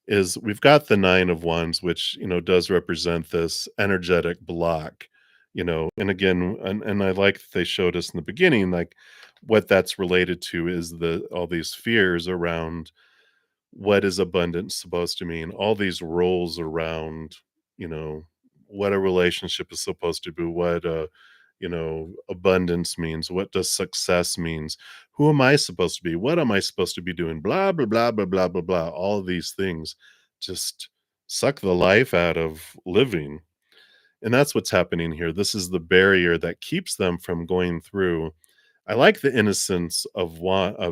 is we've got the 9 of Wands, which, does represent this energetic block, and again, and I like that they showed us in the beginning, like, what that's related to is the all these fears around what is abundance supposed to mean, all these roles around, you know, what a relationship is supposed to be, what abundance means, what does success means, who am I supposed to be, what am I supposed to be doing, blah blah blah blah blah blah blah, all of these things just suck the life out of living. And that's what's happening here. This is the barrier that keeps them from going through. I like the innocence of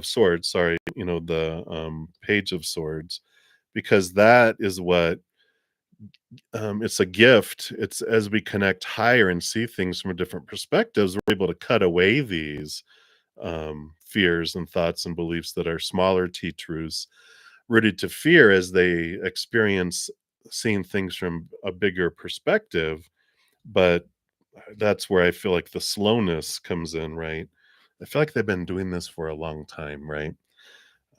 swords, sorry, the page of swords, because that is what, it's a gift. It's as we connect higher and see things from different perspectives, we're able to cut away these fears and thoughts and beliefs that are smaller T truths rooted to fear as they experience seeing things from a bigger perspective. But that's where I feel like the slowness comes in, right? I feel like they've been doing this for a long time, right?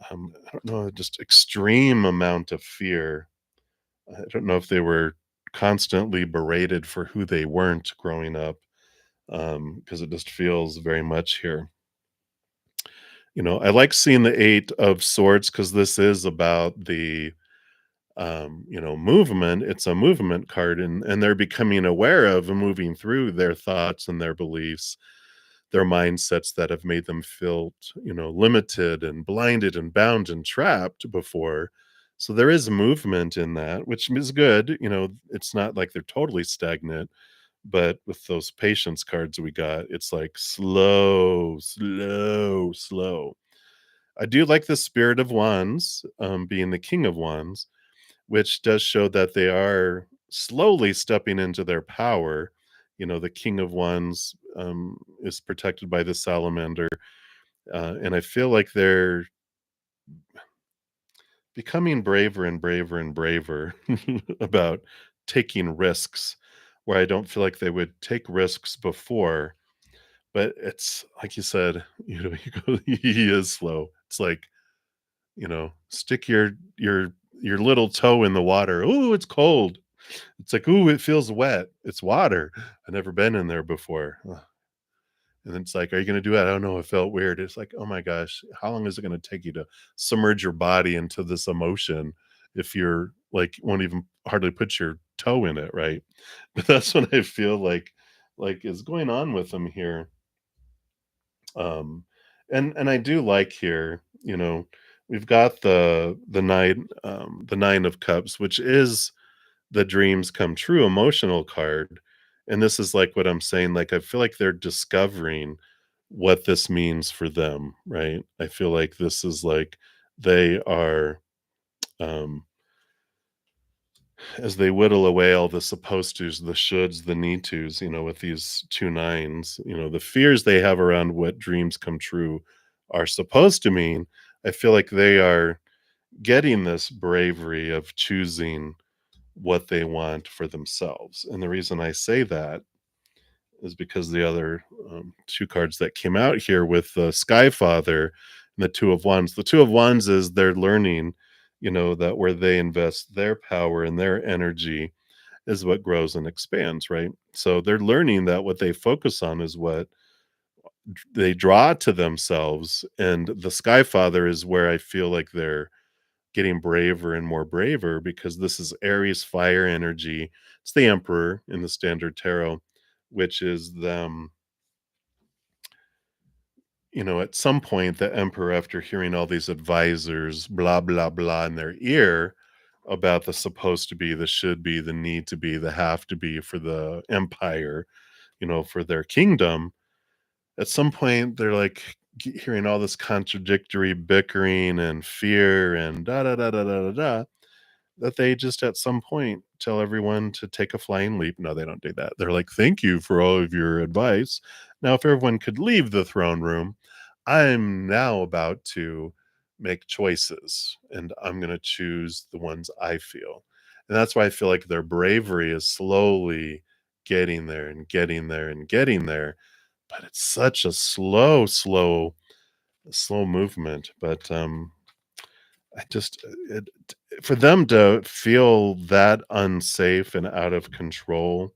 I don't know, just extreme amount of fear. I don't know if they were constantly berated for who they weren't growing up, because it just feels very much here. I like seeing the 8 of swords because this is about the movement. It's a movement card, and they're becoming aware of and moving through their thoughts and their beliefs, their mindsets that have made them feel limited and blinded and bound and trapped before. So there is movement in that, which is good. It's not like they're totally stagnant, but with those patience cards we got, it's like slow, slow, slow. I do like the Spirit of Wands, being the King of Wands, which does show that they are slowly stepping into their power. The King of Wands, is protected by the salamander, and I feel like they're becoming braver and braver and braver about taking risks, where I don't feel like they would take risks before. But it's like you said, he is slow. It's like, stick your little toe in the water. Oh, it's cold. It's like, "Ooh, it feels wet. It's water. I've never been in there before." Ugh, and then it's like, "Are you gonna do it?" "I don't know, it felt weird." It's like, "Oh my gosh, how long is it gonna take you to submerge your body into this emotion if you're, like, won't even hardly put your toe in it," right? But that's what I feel like is going on with them here. Um, and I do like here, we've got the 9 of Cups, which is the dreams come true emotional card. And this is like what I'm saying, like, I feel like they're discovering what this means for them, right? I feel like this is like they are, um, as they whittle away all the supposed tos, the shoulds, the need tos, with these two nines, the fears they have around what dreams come true are supposed to mean. I feel like they are getting this bravery of choosing what they want for themselves. And the reason I say that is because the other, two cards that came out here with the Sky Father and the Two of Wands. The Two of Wands is they're learning, that where they invest their power and their energy is what grows and expands, right? So they're learning that what they focus on is what they draw to themselves. And the Sky Father is where I feel like they're getting braver and more braver because this is Aries fire energy. It's the Emperor in the standard tarot, which is them, at some point, the Emperor, after hearing all these advisors, blah, blah, blah, in their ear about the supposed to be, the should be, the need to be, the have to be for the empire, for their kingdom. At some point, they're like hearing all this contradictory bickering and fear and da da da da da da da, that they just at some point tell everyone to take a flying leap. No, they don't do that. They're like, "Thank you for all of your advice. Now, if everyone could leave the throne room, I'm now about to make choices, and I'm gonna choose the ones I feel. And that's why I feel like their bravery is slowly getting there and getting there and getting there, but it's such a slow movement. But, I just for them to feel that unsafe and out of control,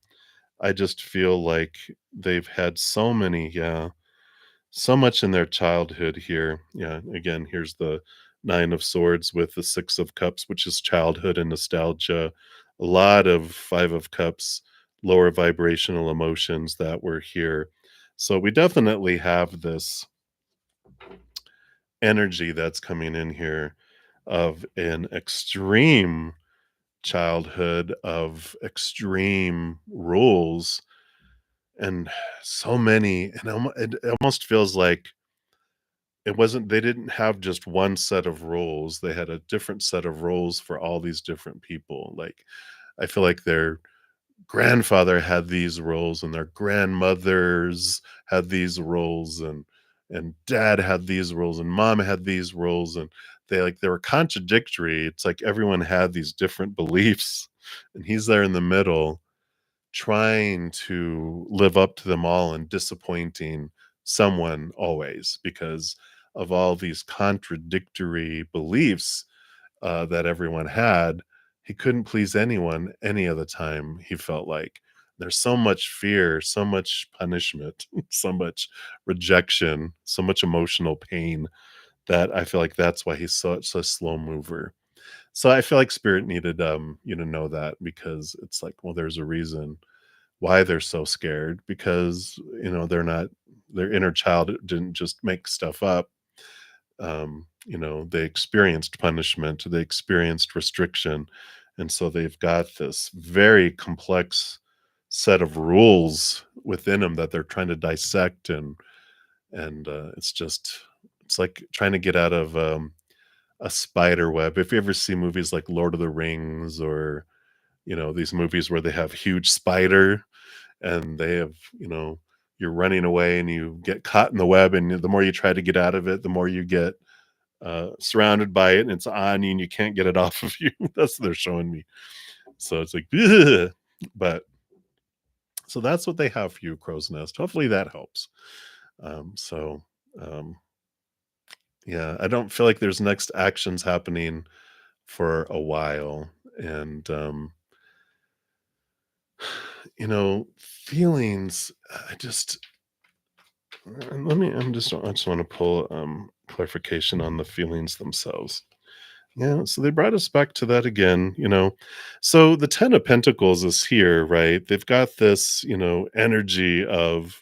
I just feel like they've had so many, yeah, so much in their childhood here. Yeah, again, here's the 9 of swords with the 6 of cups, which is childhood and nostalgia. A lot of 5 of cups, lower vibrational emotions that were here. So we definitely have this energy that's coming in here of an extreme childhood, of extreme rules, and so many, and it almost feels like it wasn't they didn't have just one set of rules, they had a different set of rules for all these different people. Like, I feel like their grandfather had these roles, and their grandmothers had these roles, and dad had these roles, and mom had these roles, and they were contradictory. It's like everyone had these different beliefs, and he's there in the middle trying to live up to them all and disappointing someone always because of all these contradictory beliefs that everyone had. He couldn't please anyone any of the time, he felt like. There's so much fear, so much punishment, so much rejection, so much emotional pain that I feel like that's why he's such a slow mover. So I feel like spirit needed you to know that, because it's like, well, there's a reason why they're so scared, because they're not, their inner child didn't just make stuff up. They experienced punishment, they experienced restriction, and so they've got this very complex set of rules within them that they're trying to dissect, and it's like trying to get out of a spider web. If you ever see movies like Lord of the Rings, or these movies where they have huge spider, and they have, you're running away and you get caught in the web, and the more you try to get out of it, the more you get surrounded by it, and it's on you and you can't get it off of you. That's what they're showing me. So it's like, "Ugh." But so that's what they have for you, crow's nest. Hopefully that helps. So um, yeah, I don't feel like there's next actions happening for a while, and feelings. I just let me. I just want to pull clarification on the feelings themselves. Yeah, so they brought us back to that again, So the 10 of Pentacles is here, right? They've got this, energy of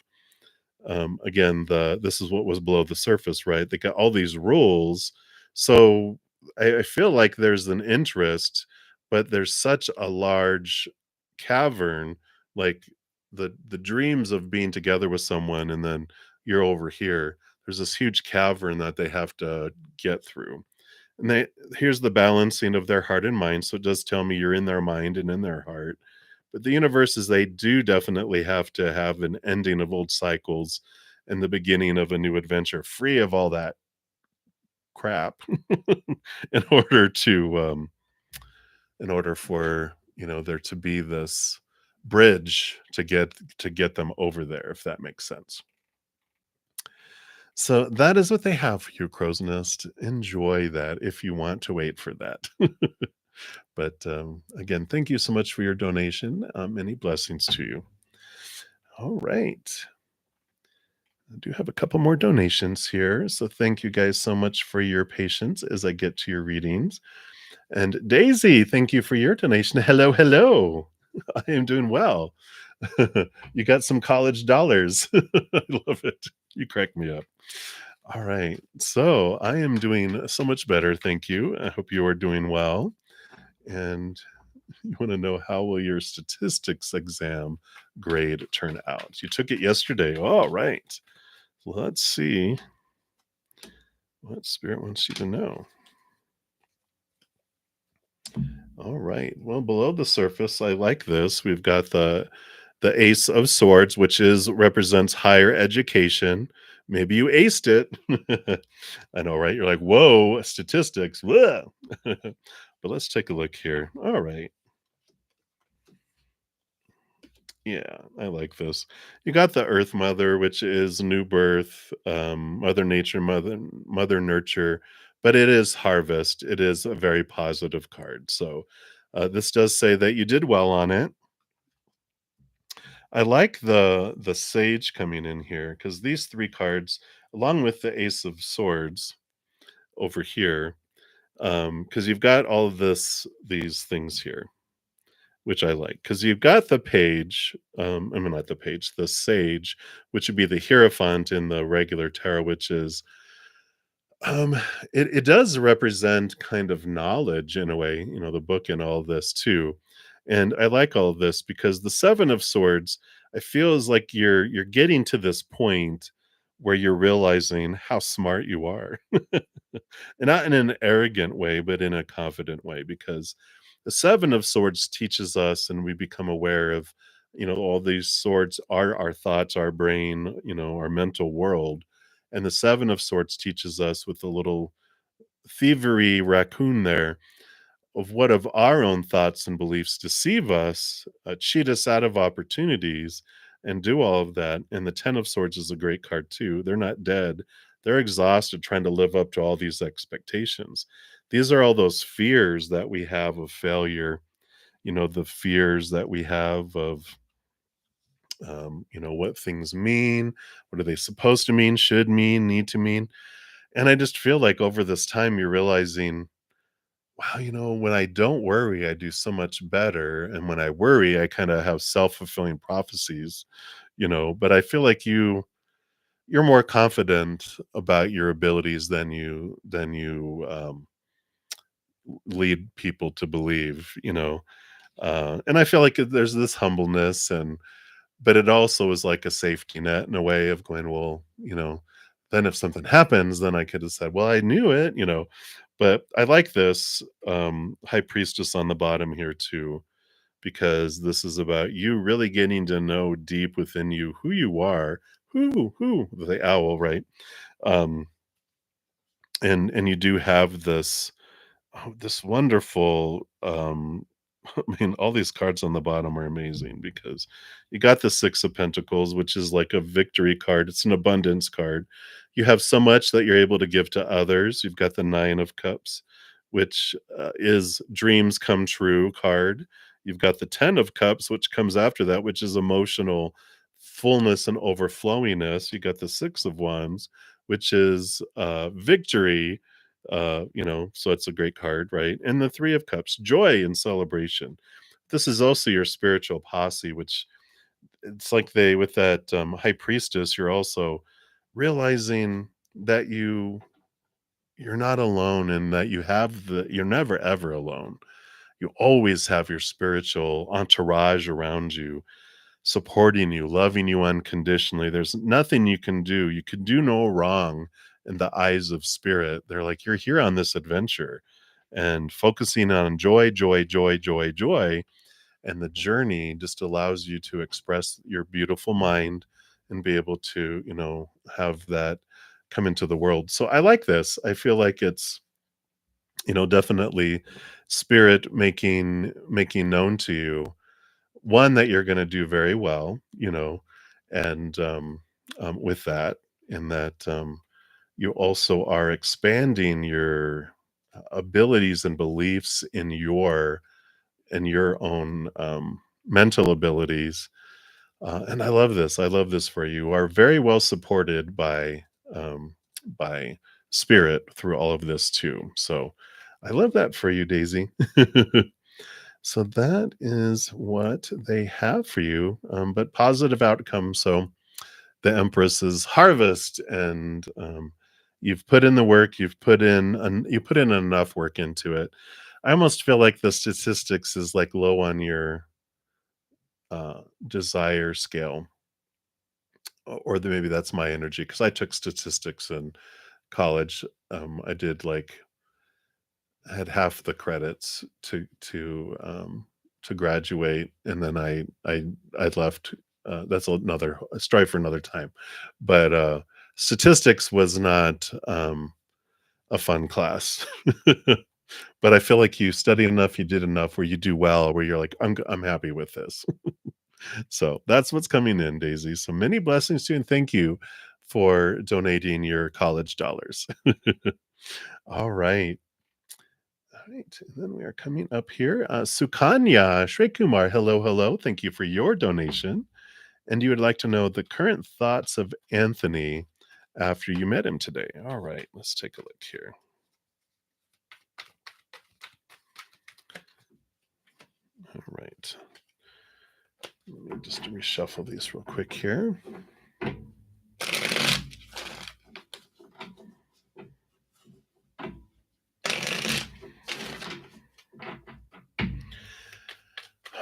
again, this is what was below the surface, right? They got all these rules. So I feel like there's an interest, but there's such a large cavern, like the dreams of being together with someone, and then you're over here. There's this huge cavern that they have to get through. And here's the balancing of their heart and mind. So it does tell me you're in their mind and in their heart. But the universe is, they do definitely have to have an ending of old cycles and the beginning of a new adventure, free of all that crap, in order to in order for there to be this bridge to get them over there, if that makes sense. So that is what they have for you, crow's nest. Enjoy that if you want to wait for that. But again, thank you so much for your donation. Many blessings to you. All right. I do have a couple more donations here. So thank you guys so much for your patience as I get to your readings. And Daisy, thank you for your donation. Hello, hello. I am doing well. You got some college dollars. I love it. You crack me up. All right. So I am doing so much better. Thank you. I hope you are doing well. And you want to know, how will your statistics exam grade turn out? You took it yesterday. All right. Let's see what Spirit wants you to know. All right. Well, below the surface, I like this. We've got the Ace of Swords, which is represents higher education, Maybe you aced it. I know, right? You're like, "Whoa, statistics, whoa." But let's take a look here. Alright. Yeah, I like this. You got the Earth Mother, which is new birth, Mother Nature, Mother Nurture, but it is harvest. It is a very positive card. So this does say that you did well on it. I like the Sage coming in here because these three cards, along with the Ace of Swords over here, because you've got all of these things here. Which I like, because 'cause you've got the page, I mean, not the page, the sage, which would be the Hierophant in the regular tarot, which is, um, it does represent kind of knowledge in a way, the book and all this too, and I like all of this because the 7 of Swords, I feel is like you're getting to this point where you're realizing how smart you are. And not in an arrogant way, but in a confident way, because the 7 of Swords teaches us and we become aware of, all these swords are our thoughts, our brain, our mental world. And the 7 of Swords teaches us with a little thievery raccoon there of what of our own thoughts and beliefs deceive us, cheat us out of opportunities, and do all of that. And the 10 of Swords is a great card too. They're not dead. They're exhausted trying to live up to all these expectations. These are all those fears that we have of failure, the fears that we have of, what things mean, what are they supposed to mean, should mean, need to mean. And I just feel like over this time, you're realizing, wow, when I don't worry, I do so much better. And when I worry, I kind of have self-fulfilling prophecies, but I feel like you're more confident about your abilities than you lead people to believe, and I feel like there's this humbleness but it also is like a safety net in a way of going, well, then if something happens, then I could have said, well, I knew it. But I like this high priestess on the bottom here too, because this is about you really getting to know deep within you who you are, who the owl, right? Um, and you do have this wonderful, I mean, all these cards on the bottom are amazing because you got the 6 of Pentacles, which is like a victory card. It's an abundance card. You have so much that you're able to give to others. You've got the 9 of Cups, which is dreams come true card. You've got the 10 of Cups, which comes after that, which is emotional fullness and overflowingness. You got the 6 of Wands, which is victory, so it's a great card, right? And the 3 of Cups, joy and celebration. This is also your spiritual posse, which it's like they with that high priestess, you're also realizing that you're not alone and that you're never ever alone. You always have your spiritual entourage around you, supporting you, loving you unconditionally. There's nothing you can do. You can do no wrong in the eyes of spirit. They're like, you're here on this adventure and focusing on joy, joy, joy, joy, joy. And the journey just allows you to express your beautiful mind and be able to, have that come into the world. So I like this. I feel like it's, definitely spirit making known to you one that you're going to do very well, and with that, and that you also are expanding your abilities and beliefs in your own mental abilities. And I love this. I love this for you. You are very well supported by spirit through all of this too. So I love that for you, Daisy. So that is what they have for you, but positive outcome. So the Empress is harvest, and you've put in the work. You put in enough work into it. I almost feel like the statistics is like low on your desire scale, or maybe that's my energy because I took statistics in college. I did like had half the credits to graduate, and then I left. That's another a story for another time, but Statistics was not, a fun class. But I feel like you studied enough, you did enough where you do well, where you're like, I'm happy with this." So, that's what's coming in, Daisy. So, many blessings to you, and thank you for donating your college dollars. All right. All right, and then we are coming up here. Sukanya Shrey Kumar, hello, hello. Thank you for your donation. And you would like to know the current thoughts of Anthony after you met him today. All right, let's take a look here. All right. Let me just reshuffle these real quick here.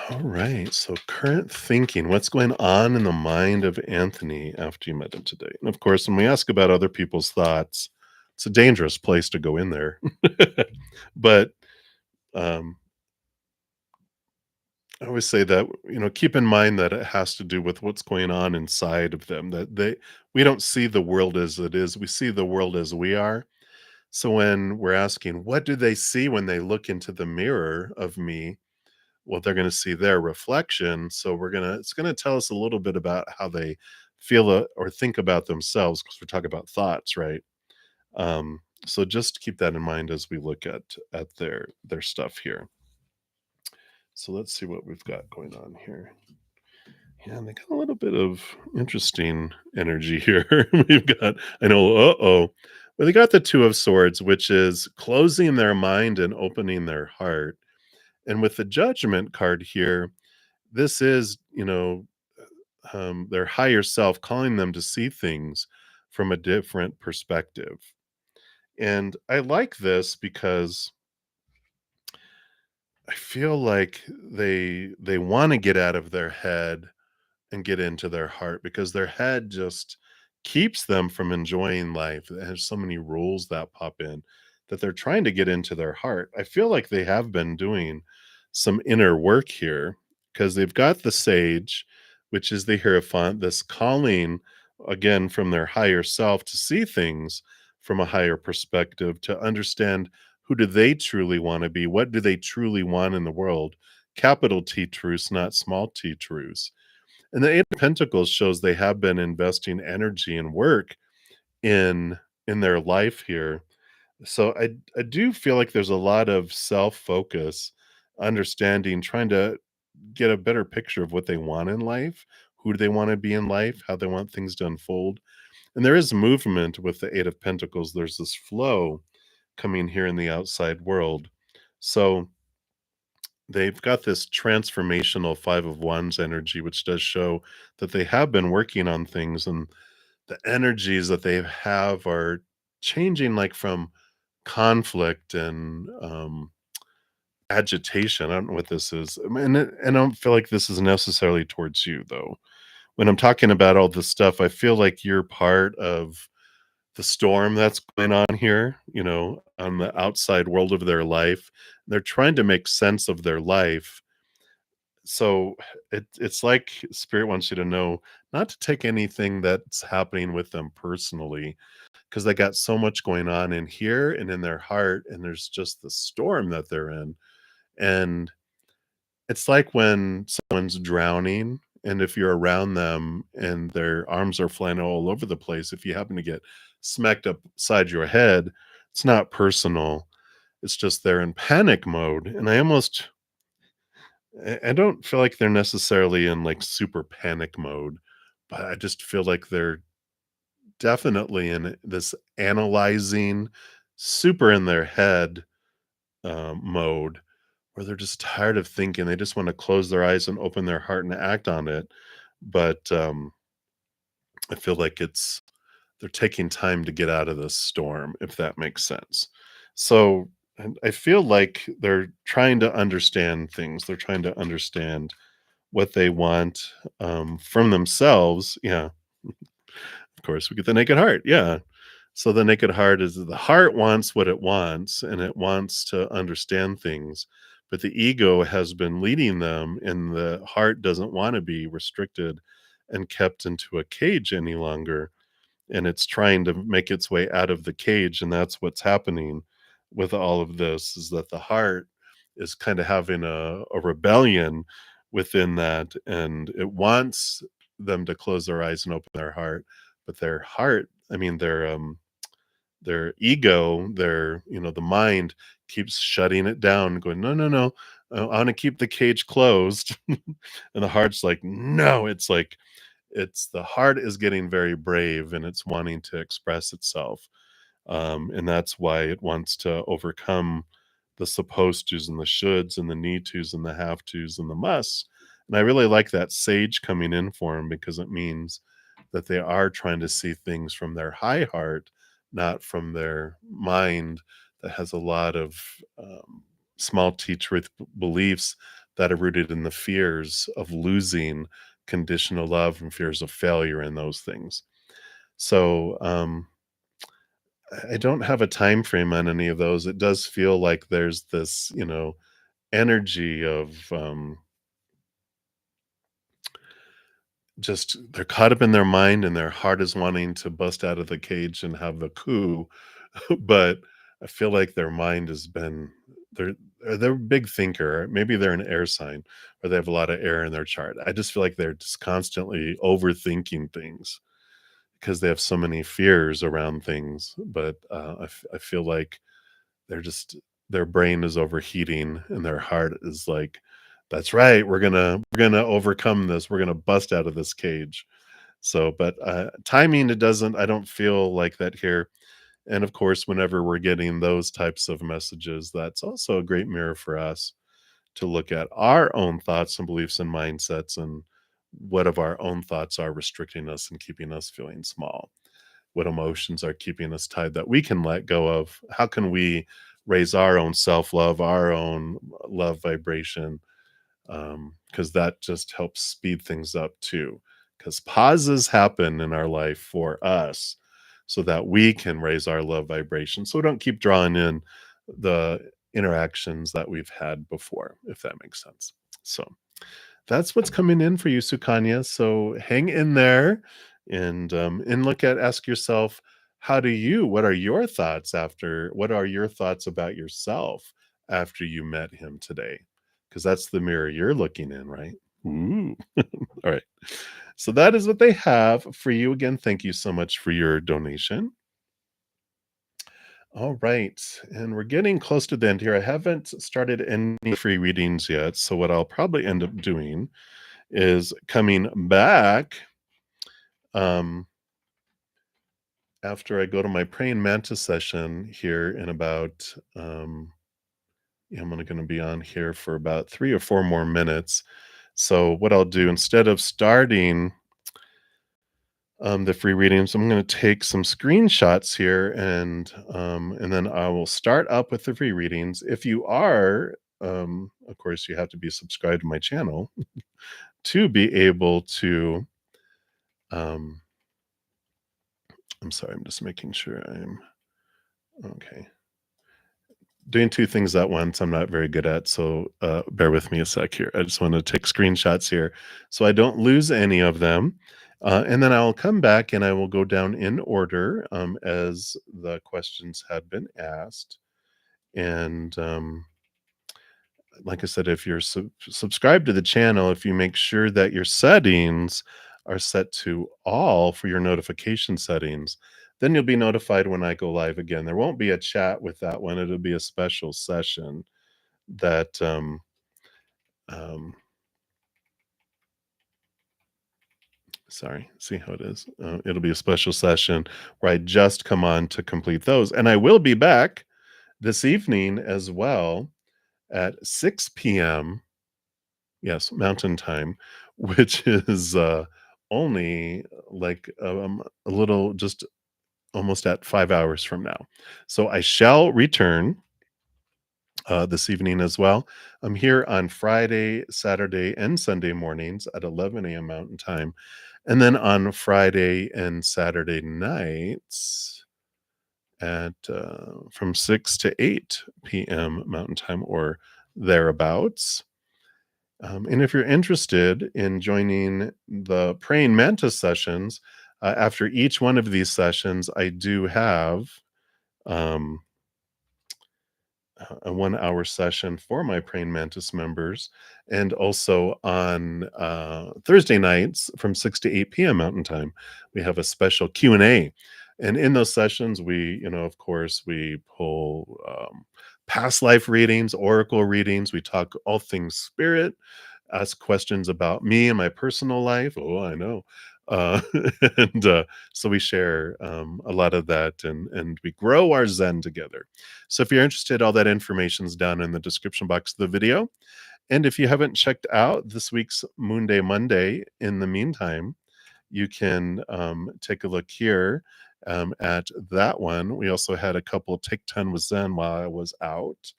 All right. So, current thinking. What's going on in the mind of Anthony after you met him today? And of course, when we ask about other people's thoughts, it's a dangerous place to go in there. But um, I always say that, keep in mind that it has to do with what's going on inside of them, that we don't see the world as it is. We see the world as we are. So when we're asking, what do they see when they look into the mirror of me? Well, they're going to see their reflection. So it's going to tell us a little bit about how they feel or think about themselves, because we're talking about thoughts, right? So just keep that in mind as we look at their stuff here. So let's see what we've got going on here. Yeah, they got a little bit of interesting energy here. We've got, I know, uh-oh. Well, they got the Two of Swords, which is closing their mind and opening their heart. And with the Judgment card here, this is, their higher self calling them to see things from a different perspective. And I like this because I feel like they want to get out of their head and get into their heart, because their head just keeps them from enjoying life. It has so many rules that pop in that they're trying to get into their heart. I feel like they have been doing some inner work here, because they've got the Sage, which is the Hierophant, this calling again from their higher self to see things from a higher perspective, to understand who do they truly want to be, what do they truly want in the world. Capital T truths, not small t truths. And the Eight of Pentacles shows they have been investing energy and work in their life here. So I do feel like there's a lot of self-focus, understanding, trying to get a better picture of what they want in life, who do they want to be in life, how they want things to unfold. And there is movement with the Eight of Pentacles. There's this flow coming here in the outside world. So they've got this transformational Five of Wands energy, which does show that they have been working on things, and the energies that they have are changing, like from conflict and agitation. I don't know what this is. And I don't feel like this is necessarily towards you, though. When I'm talking about all this stuff, I feel like you're part of the storm that's going on here, on the outside world of their life. They're trying to make sense of their life. So it's like spirit wants you to know not to take anything that's happening with them personally, because they got so much going on in here and in their heart, and there's just the storm that they're in. And it's like when someone's drowning, and if you're around them and their arms are flying all over the place, if you happen to get smacked upside your head, it's not personal. It's just they're in panic mode. And I don't feel like they're necessarily in like super panic mode, but I just feel like they're definitely in this analyzing, super in their head mode, where they're just tired of thinking. They just want to close their eyes and open their heart and act on it. But I feel like they're taking time to get out of this storm, if that makes sense. So and I feel like they're trying to understand things. They're trying to understand what they want from themselves. Yeah, of course, we get the naked heart. Yeah. So the naked heart is the heart wants what it wants, and it wants to understand things, but the ego has been leading them, and the heart doesn't want to be restricted and kept into a cage any longer. and it's trying to make its way out of the cage, and that's what's happening with all of this, is that the heart is kind of having a rebellion within that, and it wants them to close their eyes and open their heart, but their heart, I mean, their ego, the mind keeps shutting it down, going, "No, no, no, I wanna keep the cage closed." And the heart's like, "No." It's the heart is getting very brave, and it's wanting to express itself. And that's why it wants to overcome the supposed tos and the shoulds and the need tos and the have tos and the musts. And I really like that sage coming in for him, because it means that they are trying to see things from their high heart, not from their mind that has a lot of small t truth beliefs that are rooted in the fears of losing conditional love and fears of failure and those things. So, I don't have a time frame on any of those. It does feel like there's this, energy of, just they're caught up in their mind, and their heart is wanting to bust out of the cage and have the coup, but I feel like their mind has been they're they're a big thinker. Maybe they're an air sign, or they have a lot of air in their chart. I just feel like they're just constantly overthinking things because they have so many fears around things, but, I feel like they're just their brain is overheating, and their heart is like, "That's right, we're gonna overcome this, we're gonna bust out of this cage." So, but, timing, it doesn't I don't feel like that here, and, of course, whenever we're getting those types of messages, that's also a great mirror for us to look at our own thoughts and beliefs and mindsets, and what of our own thoughts are restricting us and keeping us feeling small. What emotions are keeping us tied that we can let go of? How can we raise our own self love, our own love vibration? Because that just helps speed things up too. Because pauses happen in our life for us so that we can raise our love vibration. So we don't keep drawing in the interactions that we've had before, if that makes sense. So that's what's coming in for you, Sukanya. So hang in there, and ask yourself, what are your thoughts what are your thoughts about yourself after you met him today? Because that's the mirror you're looking in, right? Ooh. All right. So that is what they have for you. Again, thank you so much for your donation. All right. And we're getting close to the end here. I haven't started any free readings yet. So what I'll probably end up doing is coming back um, after I go to my praying mantis session here in about, yeah, I'm only going to be on here for about 3 or 4 more minutes. So what I'll do, instead of starting the free readings, I'm going to take some screenshots here, and then I will start up with the free readings. If you are, of course, you have to be subscribed to my channel to be able to um, I'm sorry, I'm just making sure I'm okay. Doing 2 things at once, I'm not very good at, so, bear with me a sec here. I just wanna take screenshots here so I don't lose any of them, and then I'll come back and I will go down in order, as the questions had been asked, and, like I said, if you're subscribed to the channel, if you make sure that your settings are set to all for your notification settings, then you'll be notified when I go live again. There won't be a chat with that one. It'll be a special session that um sorry, see how it is. It'll be a special session where I just come on to complete those. And I will be back this evening as well at 6 p.m. Yes, mountain time, which is, only, like, a little just almost at 5 hours from now. So I shall return, this evening as well. I'm here on Friday, Saturday, and Sunday mornings at 11 a.m. Mountain Time, and then on Friday and Saturday nights at, from 6 to 8 p.m. Mountain Time or thereabouts. And if you're interested in joining the praying mantis sessions, After each one of these sessions, I do have um, a 1 hour session for my praying mantis members, and also on Thursday nights from 6 to 8 p.m. Mountain Time, we have a special Q&A. And in those sessions, we, of course, we pull past life readings, oracle readings. We talk all things spirit, ask questions about me and my personal life. Oh, I know. Uh, and so we share a lot of that, and we grow our Zen together. So if you're interested, all that information's down in the description box of the video. And if you haven't checked out this week's Moon Day Monday, in the meantime, you can take a look here at that one. We also had a couple Take 10 with Zen while I was out.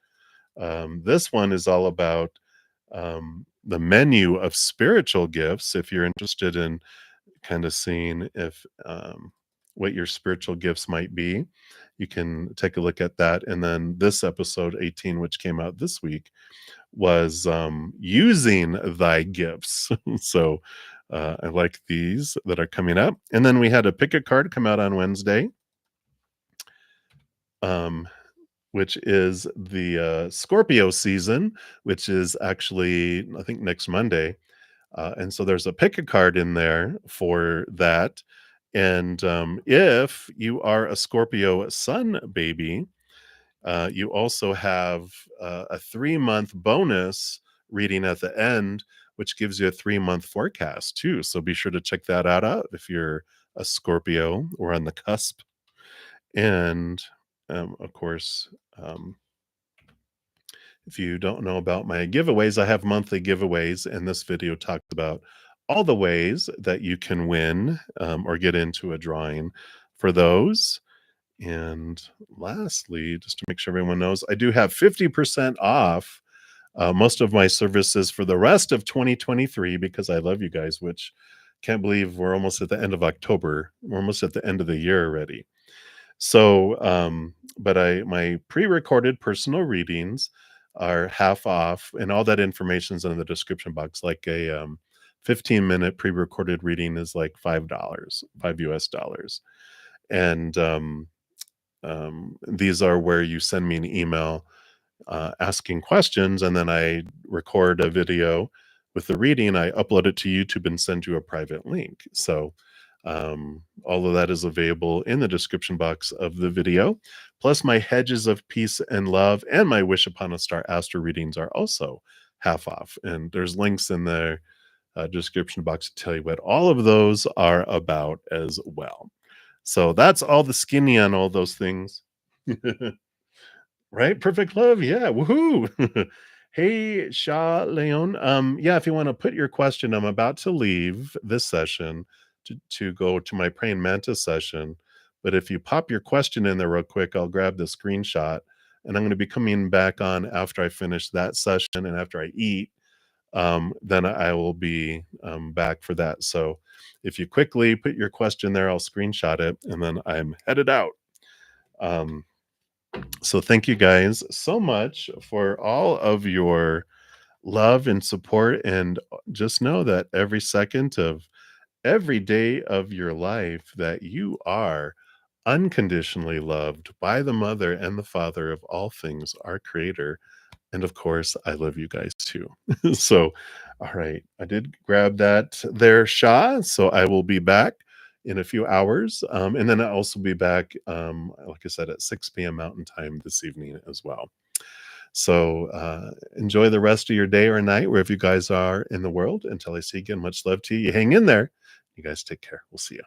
This one is all about the menu of spiritual gifts. If you're interested in kind of seeing if what your spiritual gifts might be, you can take a look at that. And then this episode 18, which came out this week, was using thy gifts. So I like these that are coming up. And then we had a pick a card come out on Wednesday, um, which is the Scorpio season, which is actually, I think, next Monday. And so there's a pick a card in there for that. And if you are a Scorpio sun baby, you also have a 3 month bonus reading at the end, which gives you a 3 month forecast too. So be sure to check that out if you're a Scorpio or on the cusp. And of course, if you don't know about my giveaways, I have monthly giveaways, and this video talks about all the ways that you can win or get into a drawing for those. And lastly, just to make sure everyone knows, I do have 50% off most of my services for the rest of 2023 because I love you guys, which can't believe we're almost at the end of October. We're almost at the end of the year already. So, but my pre-recorded personal readings are half off, and all that information is in the description box. Like a 15-minute pre-recorded reading is like $5, $5 US. And these are where you send me an email asking questions, and then I record a video with the reading. I upload it to YouTube and send you a private link. So all of that is available in the description box of the video. Plus, my Hedges of Peace and Love and my Wish Upon a Star Astro readings are also half off. And there's links in the description box to tell you what all of those are about as well. So that's all the skinny on all those things. Right? Perfect love. Yeah. Woohoo. Hey, Shaw Leon. Yeah, if you want to put your question, I'm about to leave this session to go to my praying mantis session. But if you pop your question in there real quick, I'll grab the screenshot, and I'm going to be coming back on after I finish that session and after I eat. Then I will be back for that. So if you quickly put your question there, I'll screenshot it, and then I'm headed out. So thank you guys so much for all of your love and support. And just know that every second of every day of your life that you are unconditionally loved by the mother and the father of all things, our creator. And of course, I love you guys too. So, all right, I did grab that there, Shah. So I will be back in a few hours. And then I'll also be back, like I said, at 6 p.m. Mountain Time this evening as well. So enjoy the rest of your day or night, wherever you guys are in the world. Until I see you again, much love to you. You hang in there. You guys take care. We'll see you.